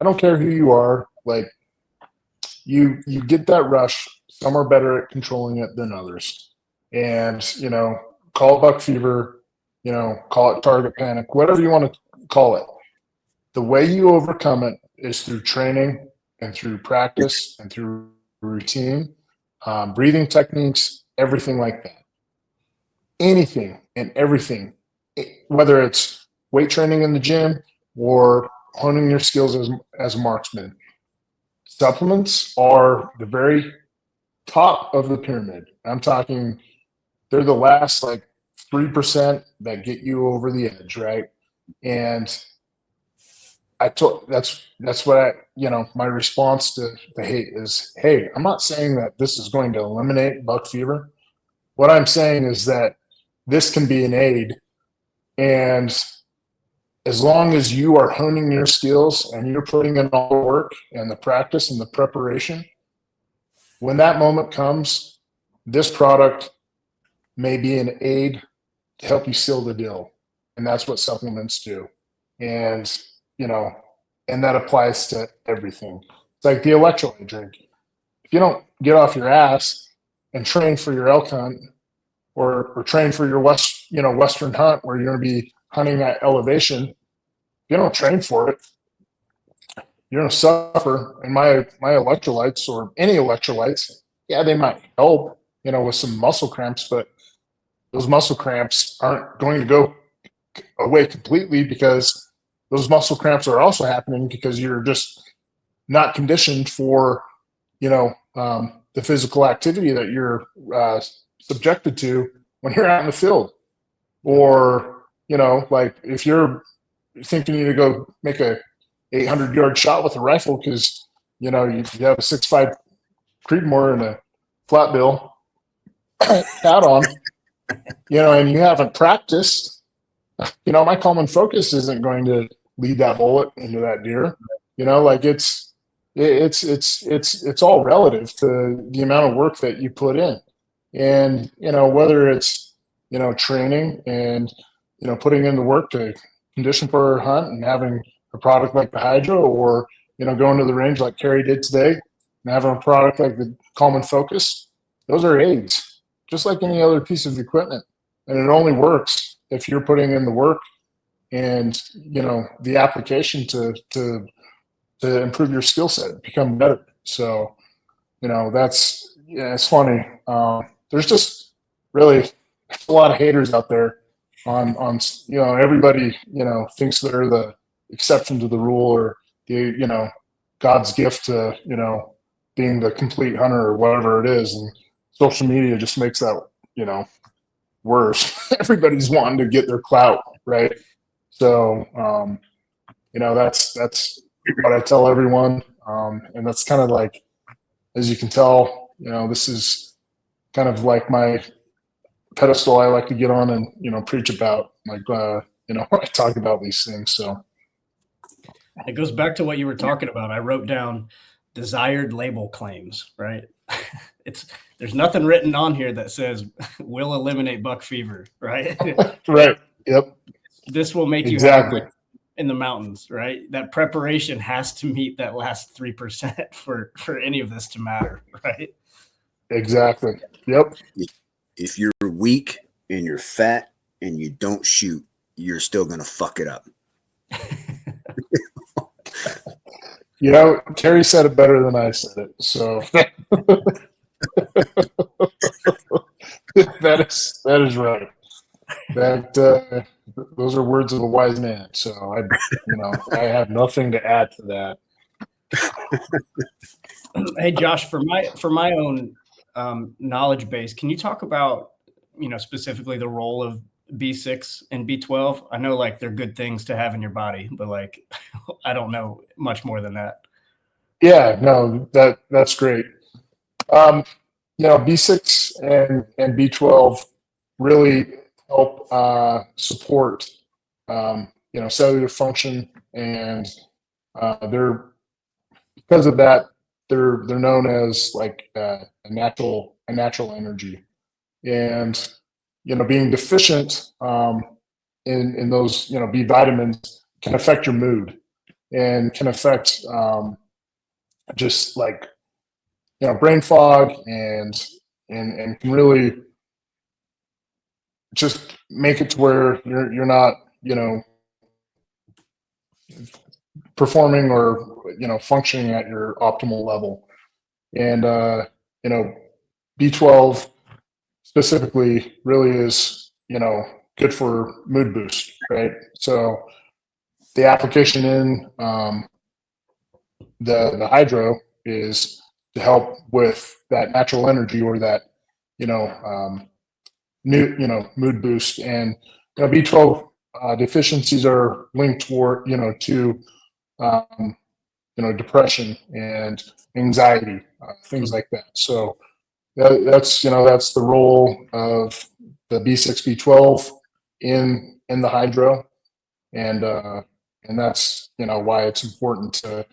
Speaker 3: don't care who you are, like you get that rush. Some are better at controlling it than others, and you know, call it buck fever, you know, call it target panic, whatever you want to call it. The way you overcome it is through training and through practice and through routine, breathing techniques, everything like that. Anything and everything, whether it's weight training in the gym or honing your skills as a marksman. Supplements are the very top of the pyramid. I'm talking, they're the last like 3% that get you over the edge, right? And that's what I, you know, my response to the hate is, hey, I'm not saying that this is going to eliminate buck fever. What I'm saying is that this can be an aid, and as long as you are honing your skills and you're putting in all the work and the practice and the preparation, when that moment comes, this product may be an aid to help you seal the deal. And that's what supplements do. And, you know, and that applies to everything. It's like the electrolyte drink. If you don't get off your ass and train for your elk hunt, or train for your Western hunt where you're going to be hunting at elevation, if you don't train for it, you're going to suffer. And my electrolytes, or any electrolytes, yeah, they might help, you know, with some muscle cramps, but those muscle cramps aren't going to go away completely, because those muscle cramps are also happening because you're just not conditioned for, you know, the physical activity that you're subjected to when you're out in the field. Or, you know, like if you're thinking you need to go make a 800-yard shot with a rifle because, you know, you have a 6.5 Creedmoor and a flat bill hat on, you know, and you haven't practiced, you know, my calm and focus isn't going to lead that bullet into that deer. You know, like it's all relative to the amount of work that you put in. And, you know, whether it's, you know, training and, you know, putting in the work to condition for a hunt and having a product like the Hydro, or, you know, going to the range like Kerri did today and having a product like the Calm and Focus, those are aids, just like any other piece of equipment. And it only works if you're putting in the work and, you know, the application to improve your skill set, become better. So, you know, that's, yeah, it's funny. There's just really a lot of haters out there on, you know, everybody, you know, thinks they're the exception to the rule, or the, you know, God's gift to, you know, being the complete hunter or whatever it is. And social media just makes that, you know, worse. Everybody's wanting to get their clout, right? So, that's what I tell everyone. And that's kind of like, as you can tell, this is kind of like my pedestal I like to get on and, preach about, like, when I talk about these things. So
Speaker 1: it goes back to what you were talking about. I wrote down desired label claims, right? There's nothing written on here that says will eliminate buck fever, right?
Speaker 3: right. Yep.
Speaker 1: This will make
Speaker 3: Exactly.
Speaker 1: you have in the mountains, right? That preparation has to meet that last 3% for any of this to matter, right?
Speaker 3: Exactly. Yep.
Speaker 2: If you're weak and you're fat and you don't shoot, you're still gonna fuck it up.
Speaker 3: Kerri said it better than I said it. So that is right. That those are words of a wise man. So I have nothing to add to that.
Speaker 1: Hey Josh, for my own knowledge base, can you talk about specifically the role of B6 and B12? I know like they're good things to have in your body, but like I don't know much more than that.
Speaker 3: Yeah, no, that's great. B6 and B12 really help support cellular function, and they're because of that they're known as like a natural energy, and being deficient in those B vitamins can affect your mood and can affect just like brain fog and can really just make it to where you're not performing or functioning at your optimal level. And B12 specifically really is good for mood boost, right? So the application in the hydro is to help with that natural energy or that new mood boost. And B12 deficiencies are linked toward to um, depression and anxiety, things like that. So that's the role of the B6 B12 in the hydro, and that's why it's important to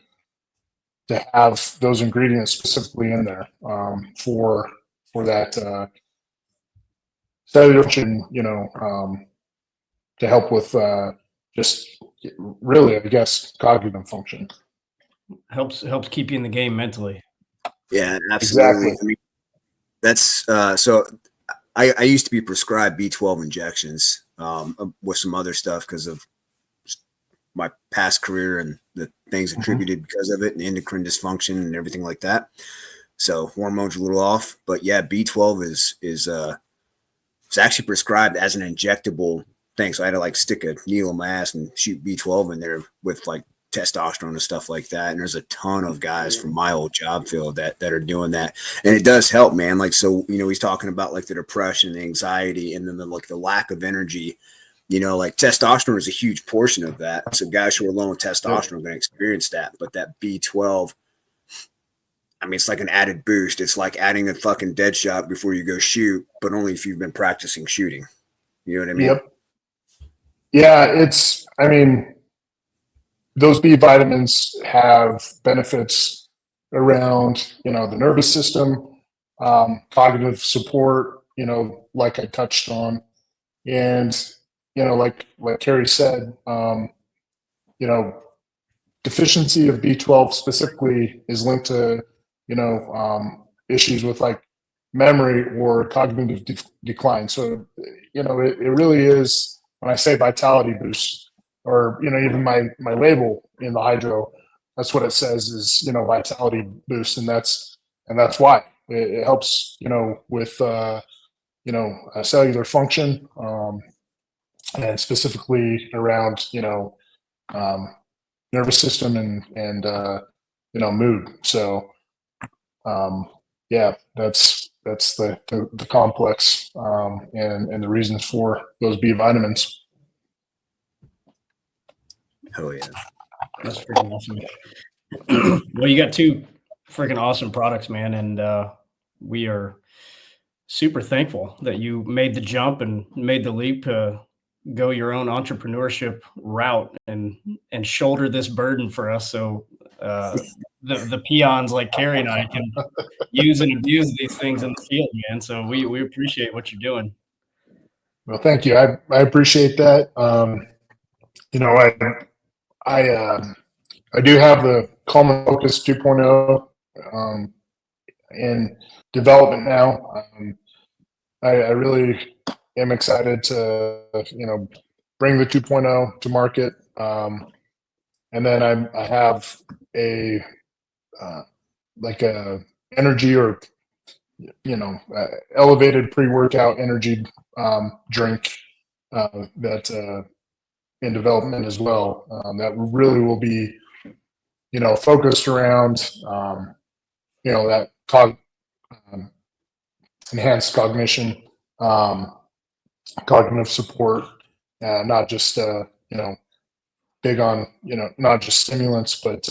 Speaker 3: have those ingredients specifically in there for that cellular function, to help with just really, I guess, cognitive function.
Speaker 1: Helps keep you in the game mentally.
Speaker 2: Yeah, absolutely.
Speaker 3: Exactly.
Speaker 2: I mean, that's so. I used to be prescribed B12 injections with some other stuff because of my past career and the things attributed because of it, and endocrine dysfunction and everything like that. So hormones are a little off, but yeah, B12 is it's actually prescribed as an injectable thing. So I had to like stick a needle in my ass and shoot B12 in there with like testosterone and stuff like that. And there's a ton of guys from my old job field that are doing that. And it does help, man. Like, so, he's talking about like the depression, the anxiety, and then the lack of energy, like testosterone is a huge portion of that. So guys who are low in testosterone are going to experience that. But that B12, I mean, it's like an added boost. It's like adding a fucking Deadshot before you go shoot, but only if you've been practicing shooting. You know what I mean?
Speaker 3: Yep. Yeah, I mean, those B vitamins have benefits around, the nervous system, cognitive support, like I touched on. And, like Kerri said, deficiency of B12 specifically is linked to, issues with like memory or cognitive decline. So, it really is, when I say vitality boost, or, even my label in the hydro, that's what it says is, vitality boost. And that's why it helps, with, cellular function, and specifically around, nervous system and mood. So yeah, that's the complex and the reasons for those B vitamins.
Speaker 2: Oh yeah.
Speaker 1: That's freaking awesome. Well, you got two freaking awesome products, man, and we are super thankful that you made the jump and made the leap to go your own entrepreneurship route and shoulder this burden for us. So the peons like Kerri and I can use and abuse these things in the field, man. So we appreciate what you're doing.
Speaker 3: Well, thank you. I appreciate that. I do have the Calm and Focus 2.0 in development now. I really am excited to bring the 2.0 to market, and then I have a like a energy or elevated pre-workout energy drink that in development as well. That really will be focused around that enhanced cognition, cognitive support, not just big on not just stimulants, but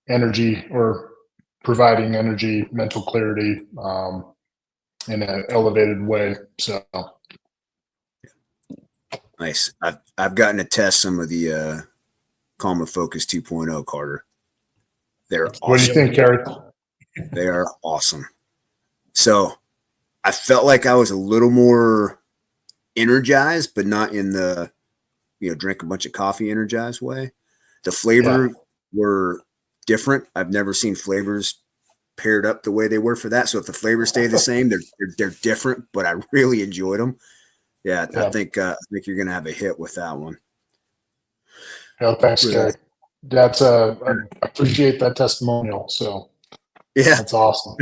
Speaker 3: energy or providing energy, mental clarity in an elevated way. So
Speaker 2: Nice. I've gotten to test some of the Calm and Focus 2.0, Carter. They're awesome.
Speaker 3: What do you think, Kerri?
Speaker 2: They are awesome. So I felt like I was a little more energized, but not in the drink a bunch of coffee energized way. The flavor were different. I've never seen flavors paired up the way they were for that. So if the flavors stay the same, they're different, but I really enjoyed them. Yeah. I think you're gonna have a hit with that one.
Speaker 3: Yeah, thanks, Kerri. That's I appreciate that testimonial. So
Speaker 2: yeah,
Speaker 3: that's awesome.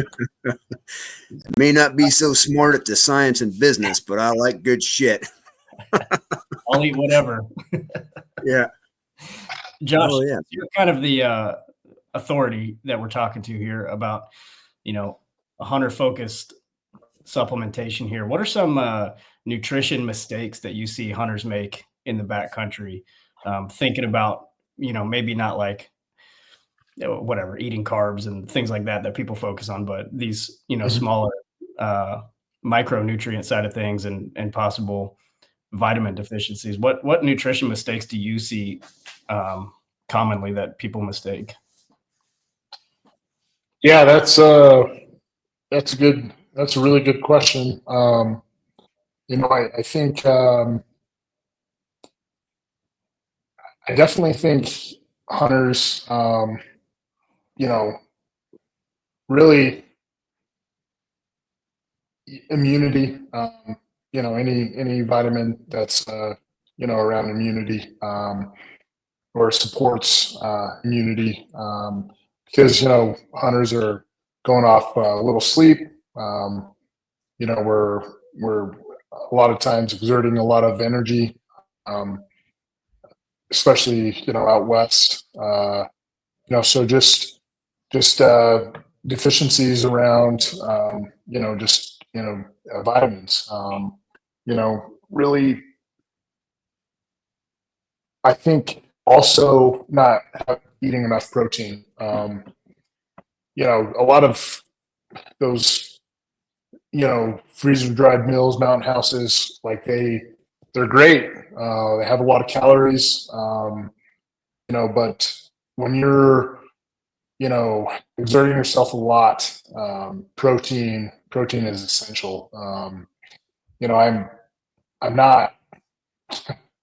Speaker 2: May not be so smart at the science and business, but I like good shit.
Speaker 1: I'll eat whatever.
Speaker 2: Yeah.
Speaker 1: Josh, you're kind of the authority that we're talking to here about, a hunter-focused supplementation here. What are some nutrition mistakes that you see hunters make in the backcountry? Thinking about, maybe not like whatever, eating carbs and things like that people focus on, but these, smaller micronutrient side of things and possible vitamin deficiencies. What nutrition mistakes do you see commonly that people mistake?
Speaker 3: Yeah, that's a really good question. I think I definitely think hunters, really immunity, any vitamin that's, around immunity, or supports, immunity, because, hunters are going off a little sleep. We're a lot of times exerting a lot of energy, especially, out West, so just deficiencies around, vitamins, really, I think also not eating enough protein. A lot of those, freezer dried meals, mountain houses, like they're great. They have a lot of calories, but when you're, exerting yourself a lot, protein is essential. I'm not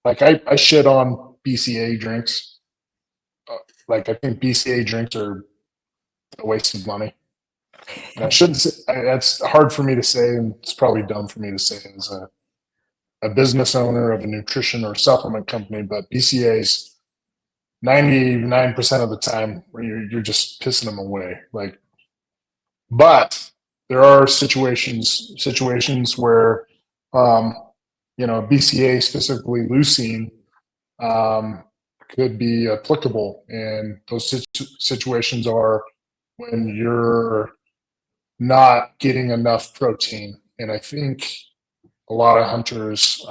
Speaker 3: like I shit on BCA drinks. Like I think BCA drinks are a waste of money. And I shouldn't say, that's hard for me to say, and it's probably dumb for me to say as a business owner of a nutrition or supplement company, but BCA's 99% of the time you're just pissing them away. But there are situations where, BCA, specifically leucine, could be applicable. And those situations are when you're not getting enough protein. And I think a lot of hunters,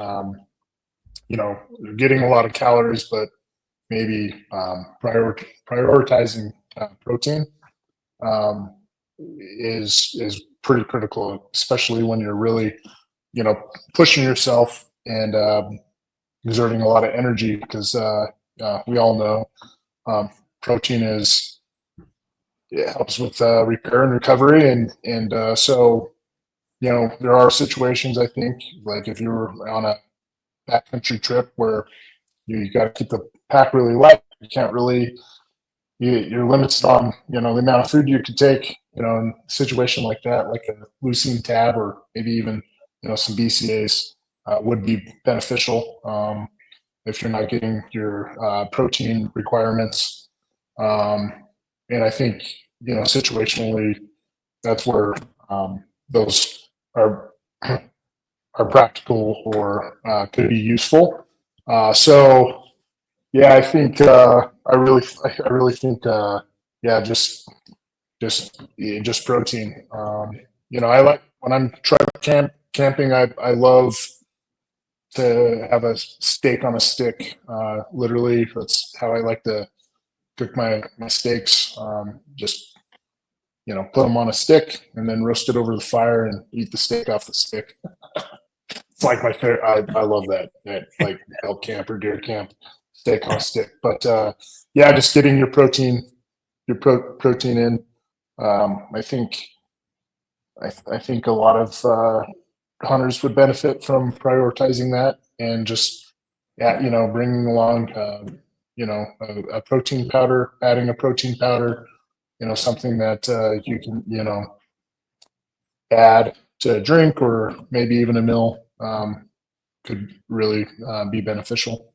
Speaker 3: they're getting a lot of calories, but maybe prioritizing protein um, is pretty critical, especially when you're really, pushing yourself and exerting a lot of energy, because we all know protein it helps with repair and recovery, and so there are situations, I think, like if you're on a backcountry trip where you got to keep the pack really light. You can't really you're limited on the amount of food you could take. In a situation like that, like a leucine tab or maybe even some BCAAs would be beneficial if you're not getting your protein requirements. And I think situationally, that's where those are practical or could be useful. So yeah, I think I really think just protein. I like when I'm camping. I love to have a steak on a stick. Literally, that's how I like to cook my steaks. Just put them on a stick and then roast it over the fire and eat the steak off the stick. It's like my favorite. I love that like elk camp or deer camp steak on a stick. But just getting your protein in. I think a lot of hunters would benefit from prioritizing that, and just bringing along a protein powder, adding a protein powder, something that you can add to a drink or maybe even a meal could really be beneficial.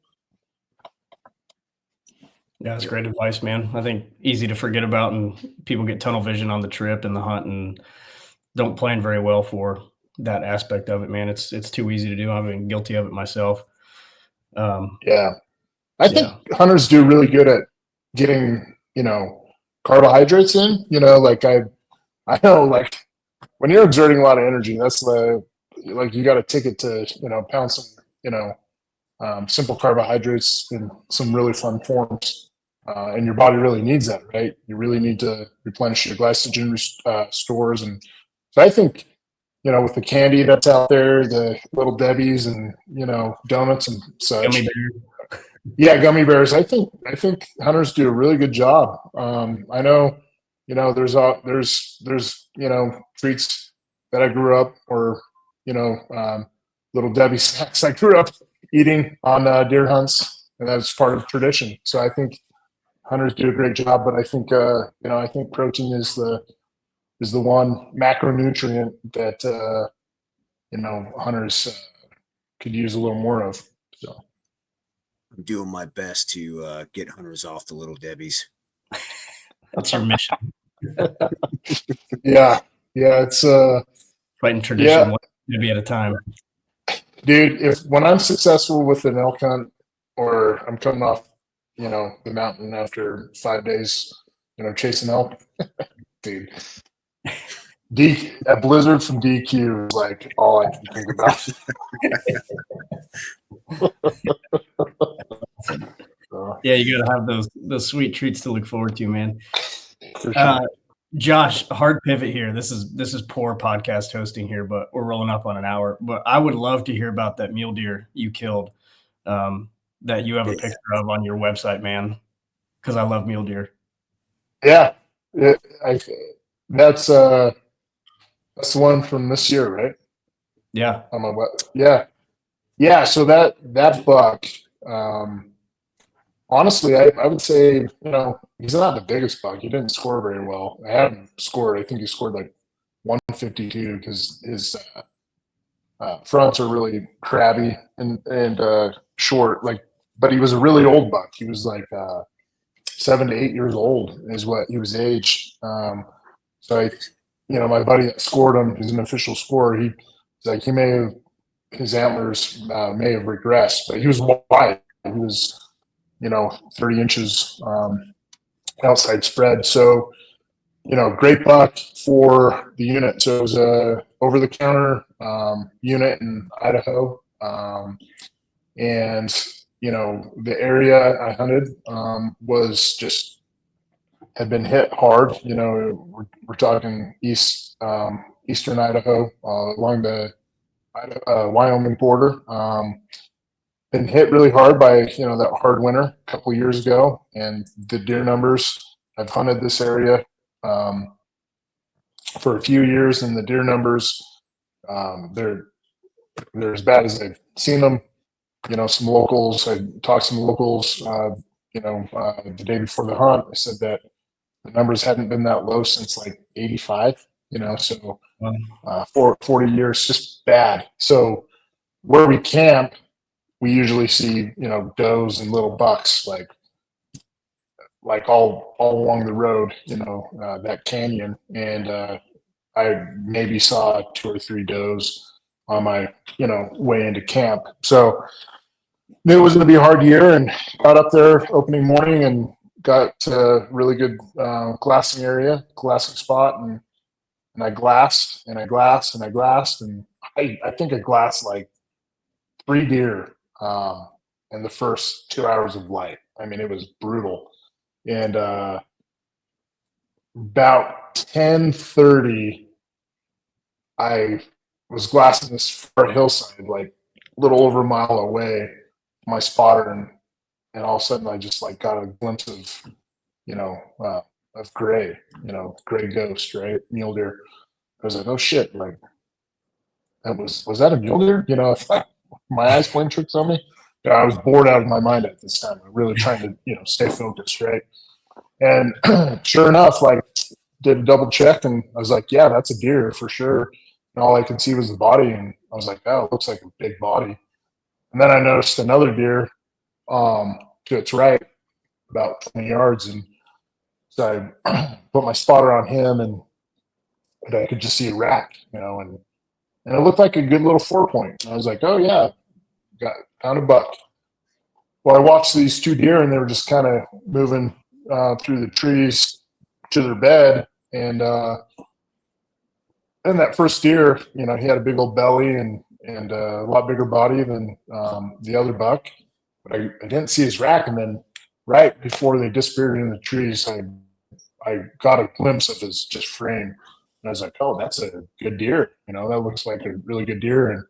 Speaker 1: Yeah, that's great advice, man. I think easy to forget about, and people get tunnel vision on the trip and the hunt and don't plan very well for that aspect of it, man. It's too easy to do. I've been guilty of it myself.
Speaker 3: I think hunters do really good at getting, carbohydrates in, like I know, like when you're exerting a lot of energy, that's you got to take it to, pound some, simple carbohydrates in some really fun forms. And your body really needs that, right? You really need to replenish your glycogen stores. And so I think, with the candy that's out there, the little Debbie's and, donuts and such.
Speaker 1: Gummy bear.
Speaker 3: Yeah, gummy bears. I think hunters do a really good job. I know, there's treats that I grew up, or little Debbie snacks I grew up eating on deer hunts, and that's part of tradition. So I think hunters do a great job, but I think I think protein is the one macronutrient that hunters could use a little more of. So
Speaker 2: I'm doing my best to get hunters off the little Debbie's.
Speaker 1: That's your mission.
Speaker 3: Yeah, it's
Speaker 1: fighting tradition, one Debbie at a time.
Speaker 3: Dude, when I'm successful with an elk hunt, or I'm coming off, the mountain after 5 days, chasing elk, dude, that blizzard from DQ is like all I can think about.
Speaker 1: Yeah, you got to have those sweet treats to look forward to, man.
Speaker 3: For sure.
Speaker 1: Josh, hard pivot here. This is poor podcast hosting here, but we're rolling up on an hour. But I would love to hear about that mule deer you killed, that you have a picture of on your website, man, because I love mule deer.
Speaker 3: Yeah, that's the one from this year, right?
Speaker 1: Yeah.
Speaker 3: On my web. Yeah. So that buck, honestly, I would say, he's not the biggest buck. He didn't score very well. I haven't scored. I think he scored like 152 because his fronts are really crabby and short. But he was a really old buck. He was like 7 to 8 years old is what he was aged. So my buddy that scored him, who's an official scorer, he's like, his antlers may have regressed, but he was wide. He was 30 inches outside spread. So great buck for the unit. So it was a over-the-counter unit in Idaho, and the area I hunted was just had been hit hard. We're talking eastern Idaho, along the Wyoming border. Been hit really hard by that hard winter a couple years ago, and the deer numbers. I've hunted this area for a few years, and the deer numbers they're as bad as I've seen them. Some locals. I talked to some locals. The day before the hunt, I said that the numbers hadn't been that low since like '85. So for 40 years, just bad. So where we camp, we usually see does and little bucks like all along the road, that canyon, and I maybe saw 2 or 3 does on my way into camp. So knew it was going to be a hard year, and got up there opening morning and got to a really good glassing spot, and I glassed and I glassed and I glassed, and I think I glassed like 3 deer in the first 2 hours of light. I mean, it was brutal. And about 10:30, I was glassing this far hillside, like a little over a mile away, my spotter, and all of a sudden I just like got a glimpse of of gray, gray ghost, right, mule deer. I was like, oh shit, like was that a mule deer? My eyes playing tricks on me. I was bored out of my mind at this time. I'm really trying to stay focused, right? And sure enough, like did a double check, and I was like, yeah, that's a deer for sure. And all I could see was the body, and I was like, oh, it looks like a big body. And then I noticed another deer to its right, about 20 yards, and so I put my spotter on him, and I could just see a rack, and it looked like a good little 4-point. I was like, oh yeah, found a buck. Well, I watched these 2 deer, and they were just kind of moving through the trees to their bed, and that first deer, he had a big old belly and a lot bigger body than the other buck, but I didn't see his rack. And then right before they disappeared in the trees, I got a glimpse of his just frame, and I was like, oh, that's a good deer. That looks like a really good deer.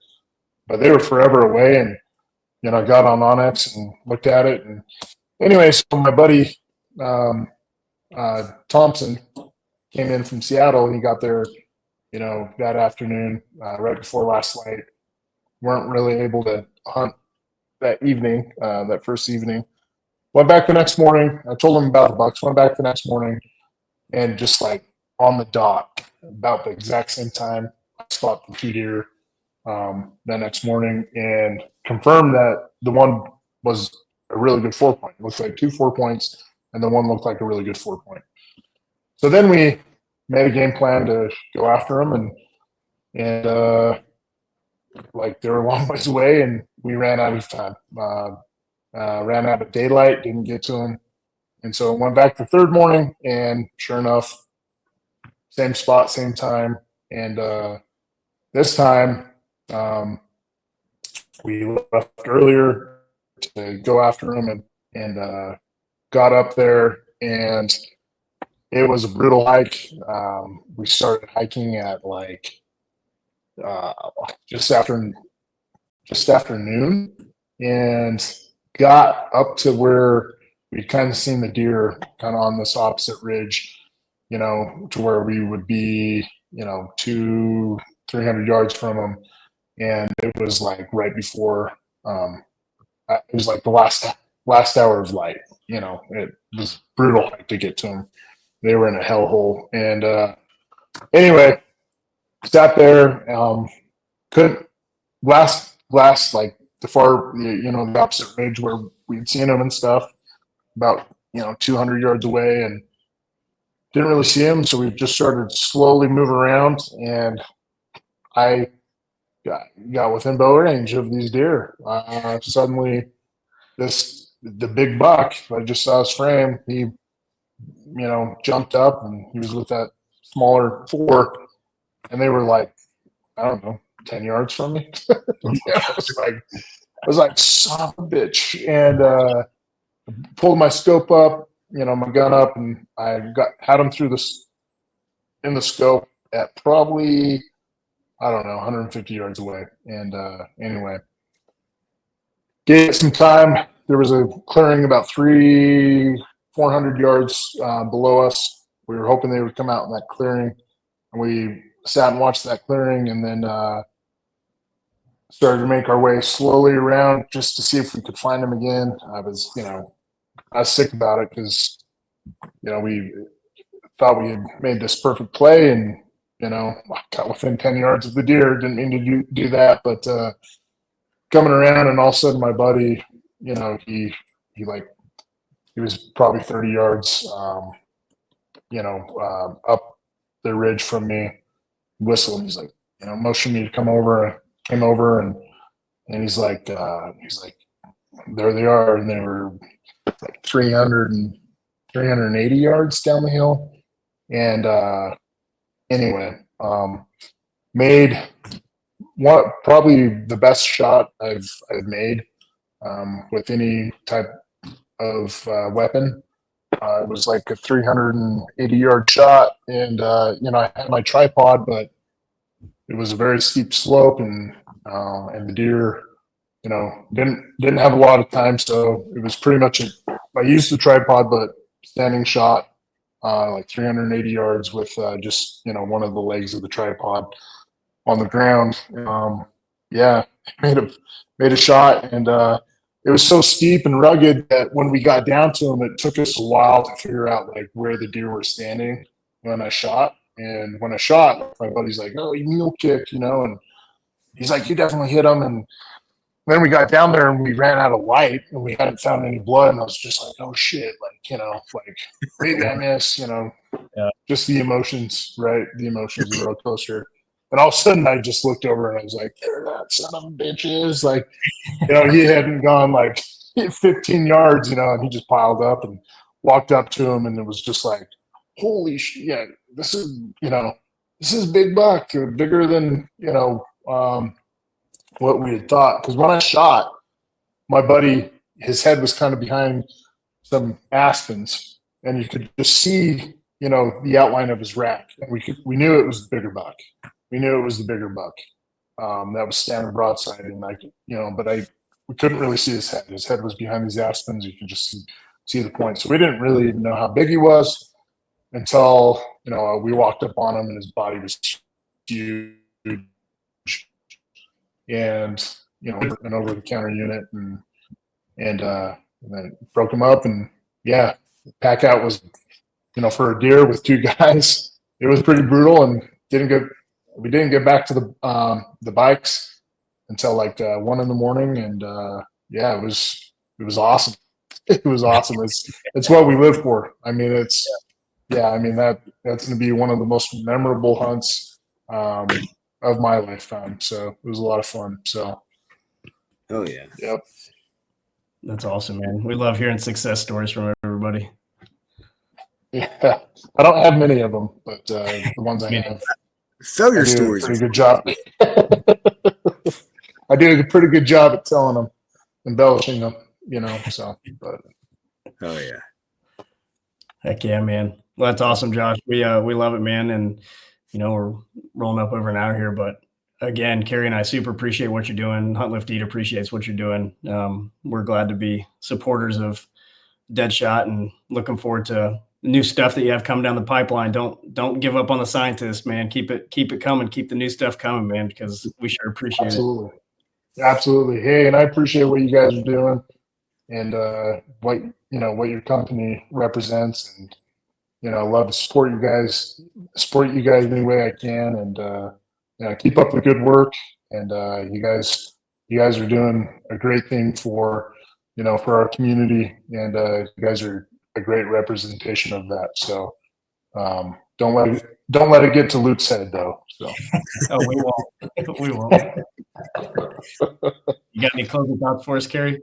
Speaker 3: But they were forever away, and I got on Onyx and looked at it. And anyway, so my buddy Thompson came in from Seattle, and he got there, that afternoon, right before last light. Weren't really able to hunt that evening, that first evening. Went back the next morning. I told him about the bucks. Went back the next morning, and just like on the dot, about the exact same time, I spot the 2 deer the next morning, and confirmed that the one was a really good 4-point. It looked like 2 4-points, and the one looked like a really good 4-point. So then we made a game plan to go after them, and like they were a long ways away, and we ran out of time. Ran out of daylight, didn't get to them, and so went back the 3rd morning, and sure enough, same spot, same time, and this time we left earlier to go after them, and got up there, and it was a brutal hike. We started hiking at like just after noon, and got up to where we'd kind of seen the deer kind of on this opposite ridge, to where we would be, 200-300 yards from them. And it was like right before, it was like the last hour of light. It was brutal to get to them. They were in a hellhole. And anyway, sat there, couldn't glass like the far, the opposite ridge where we'd seen them and stuff, about 200 yards away, and didn't really see him. So we just started slowly moving around, and I got within bow range of these deer. Suddenly, the big buck, I just saw his frame. He jumped up, and he was with that smaller 4, and they were like, I don't know, 10 yards from me. I was like, son of a bitch. And pulled my scope up, my gun up, and I had him in the scope at probably, I don't know, 150 yards away. And anyway, gave it some time. There was a clearing about 400 yards below us. We were hoping they would come out in that clearing, and we sat and watched that clearing, and then started to make our way slowly around just to see if we could find them again. I was sick about it because, we thought we had made this perfect play, and, got within 10 yards of the deer. Didn't mean to do that, but coming around, and all of a sudden my buddy, he was probably 30 yards, up the ridge from me, whistling. He's like, motioned me to come over. Came over, and he's like, there they are, and they were like 380 yards down the hill. And anyway, made probably the best shot I've made with any type of weapon. It was like a 380-yard shot, and I had my tripod, but it was a very steep slope, and the deer, didn't have a lot of time, so it was pretty much I used the tripod, but standing shot, like 380 yards with just one of the legs of the tripod on the ground. Made a shot, and it was so steep and rugged that when we got down to them, it took us a while to figure out like where the deer were standing when I shot. And when I shot, my buddy's like, "Oh, you mule kick," and he's like, "You definitely hit him." And then we got down there and we ran out of light and we hadn't found any blood. And I was just like, "Oh shit!" Maybe I missed.
Speaker 1: Yeah.
Speaker 3: Just the emotions, right? The emotions of the roller coaster. And all of a sudden, I just looked over and I was like, "There that son of a bitch is!" Like, he hadn't gone like 15 yards, and he just piled up and walked up to him, and it was just like, holy shit, yeah, this is big buck, bigger than what we had thought. Because when I shot, my buddy, his head was kind of behind some aspens, and you could just see the outline of his rack, and we knew it was the bigger buck. We knew it was the bigger buck that was standing broadside, and but we couldn't really see his head. His head was behind these aspens. You could just see the point. So we didn't really even know how big he was until we walked up on him, and his body was huge, and an over the counter unit, and then broke him up, and the pack out was for a deer with 2 guys, it was pretty brutal, and we didn't get back to the bikes until like 1 a.m, and it was awesome. It was awesome. It's what we live for. I mean, that's going to be one of the most memorable hunts of my lifetime. So it was a lot of fun. So,
Speaker 2: oh yeah,
Speaker 3: yep,
Speaker 1: that's awesome, man. We love hearing success stories from everybody.
Speaker 3: Yeah, I don't have many of them, but the ones I have,
Speaker 2: failure stories.
Speaker 3: Pretty good job. I do a pretty good job at telling them, embellishing them. So, but
Speaker 2: oh yeah.
Speaker 1: Heck yeah, man. Well, that's awesome, Josh. We love it, man. And, we're rolling up over an hour here, but again, Kerri and I super appreciate what you're doing. Hunt Lift Eat appreciates what you're doing. We're glad to be supporters of Deadshot and looking forward to new stuff that you have coming down the pipeline. Don't give up on the scientists, man. Keep it coming. Keep the new stuff coming, man, because we sure appreciate
Speaker 3: it. Absolutely. Hey, and I appreciate what you guys are doing, and what your company represents, and I love to support you guys any way I can, and keep up the good work. And you guys are doing a great thing for for our community, and you guys are a great representation of that. So don't let it get to Luke's head, though. So
Speaker 1: oh, we won't. You got any closing thoughts for us, Kerri?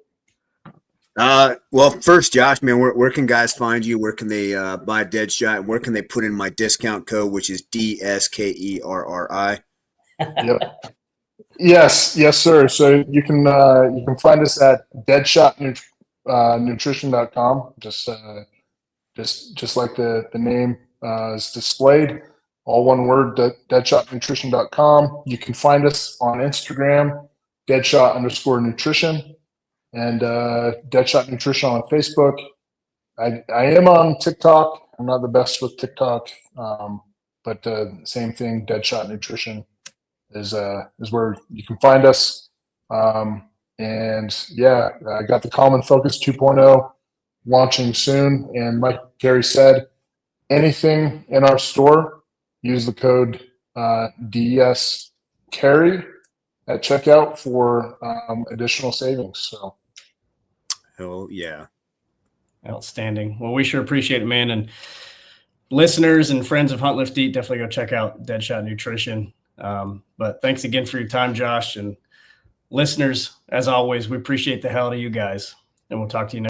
Speaker 2: Well, first, Josh, man, where can guys find you? Where can they buy Deadshot? Where can they put in my discount code, which is DSKERRI?
Speaker 3: Yep. Yes, sir. So you can find us at deadshotnutrition.com. Just like the name is displayed, all one word, deadshotnutrition.com. You can find us on Instagram, deadshot_nutrition, and Deadshot Nutrition on Facebook. I am on TikTok. I'm not the best with TikTok, but same thing. Deadshot Nutrition is where you can find us. And yeah, I got the Common Focus 2.0 launching soon. And like Kerri said, anything in our store, use the code DES Kerri at checkout for additional savings. So,
Speaker 2: Oh yeah.
Speaker 1: Outstanding. Well, we sure appreciate it, man. And listeners and friends of Hunt Lift Eat, definitely go check out Deadshot Nutrition. But thanks again for your time, Josh. And listeners, as always, we appreciate the hell out of you guys. And we'll talk to you next.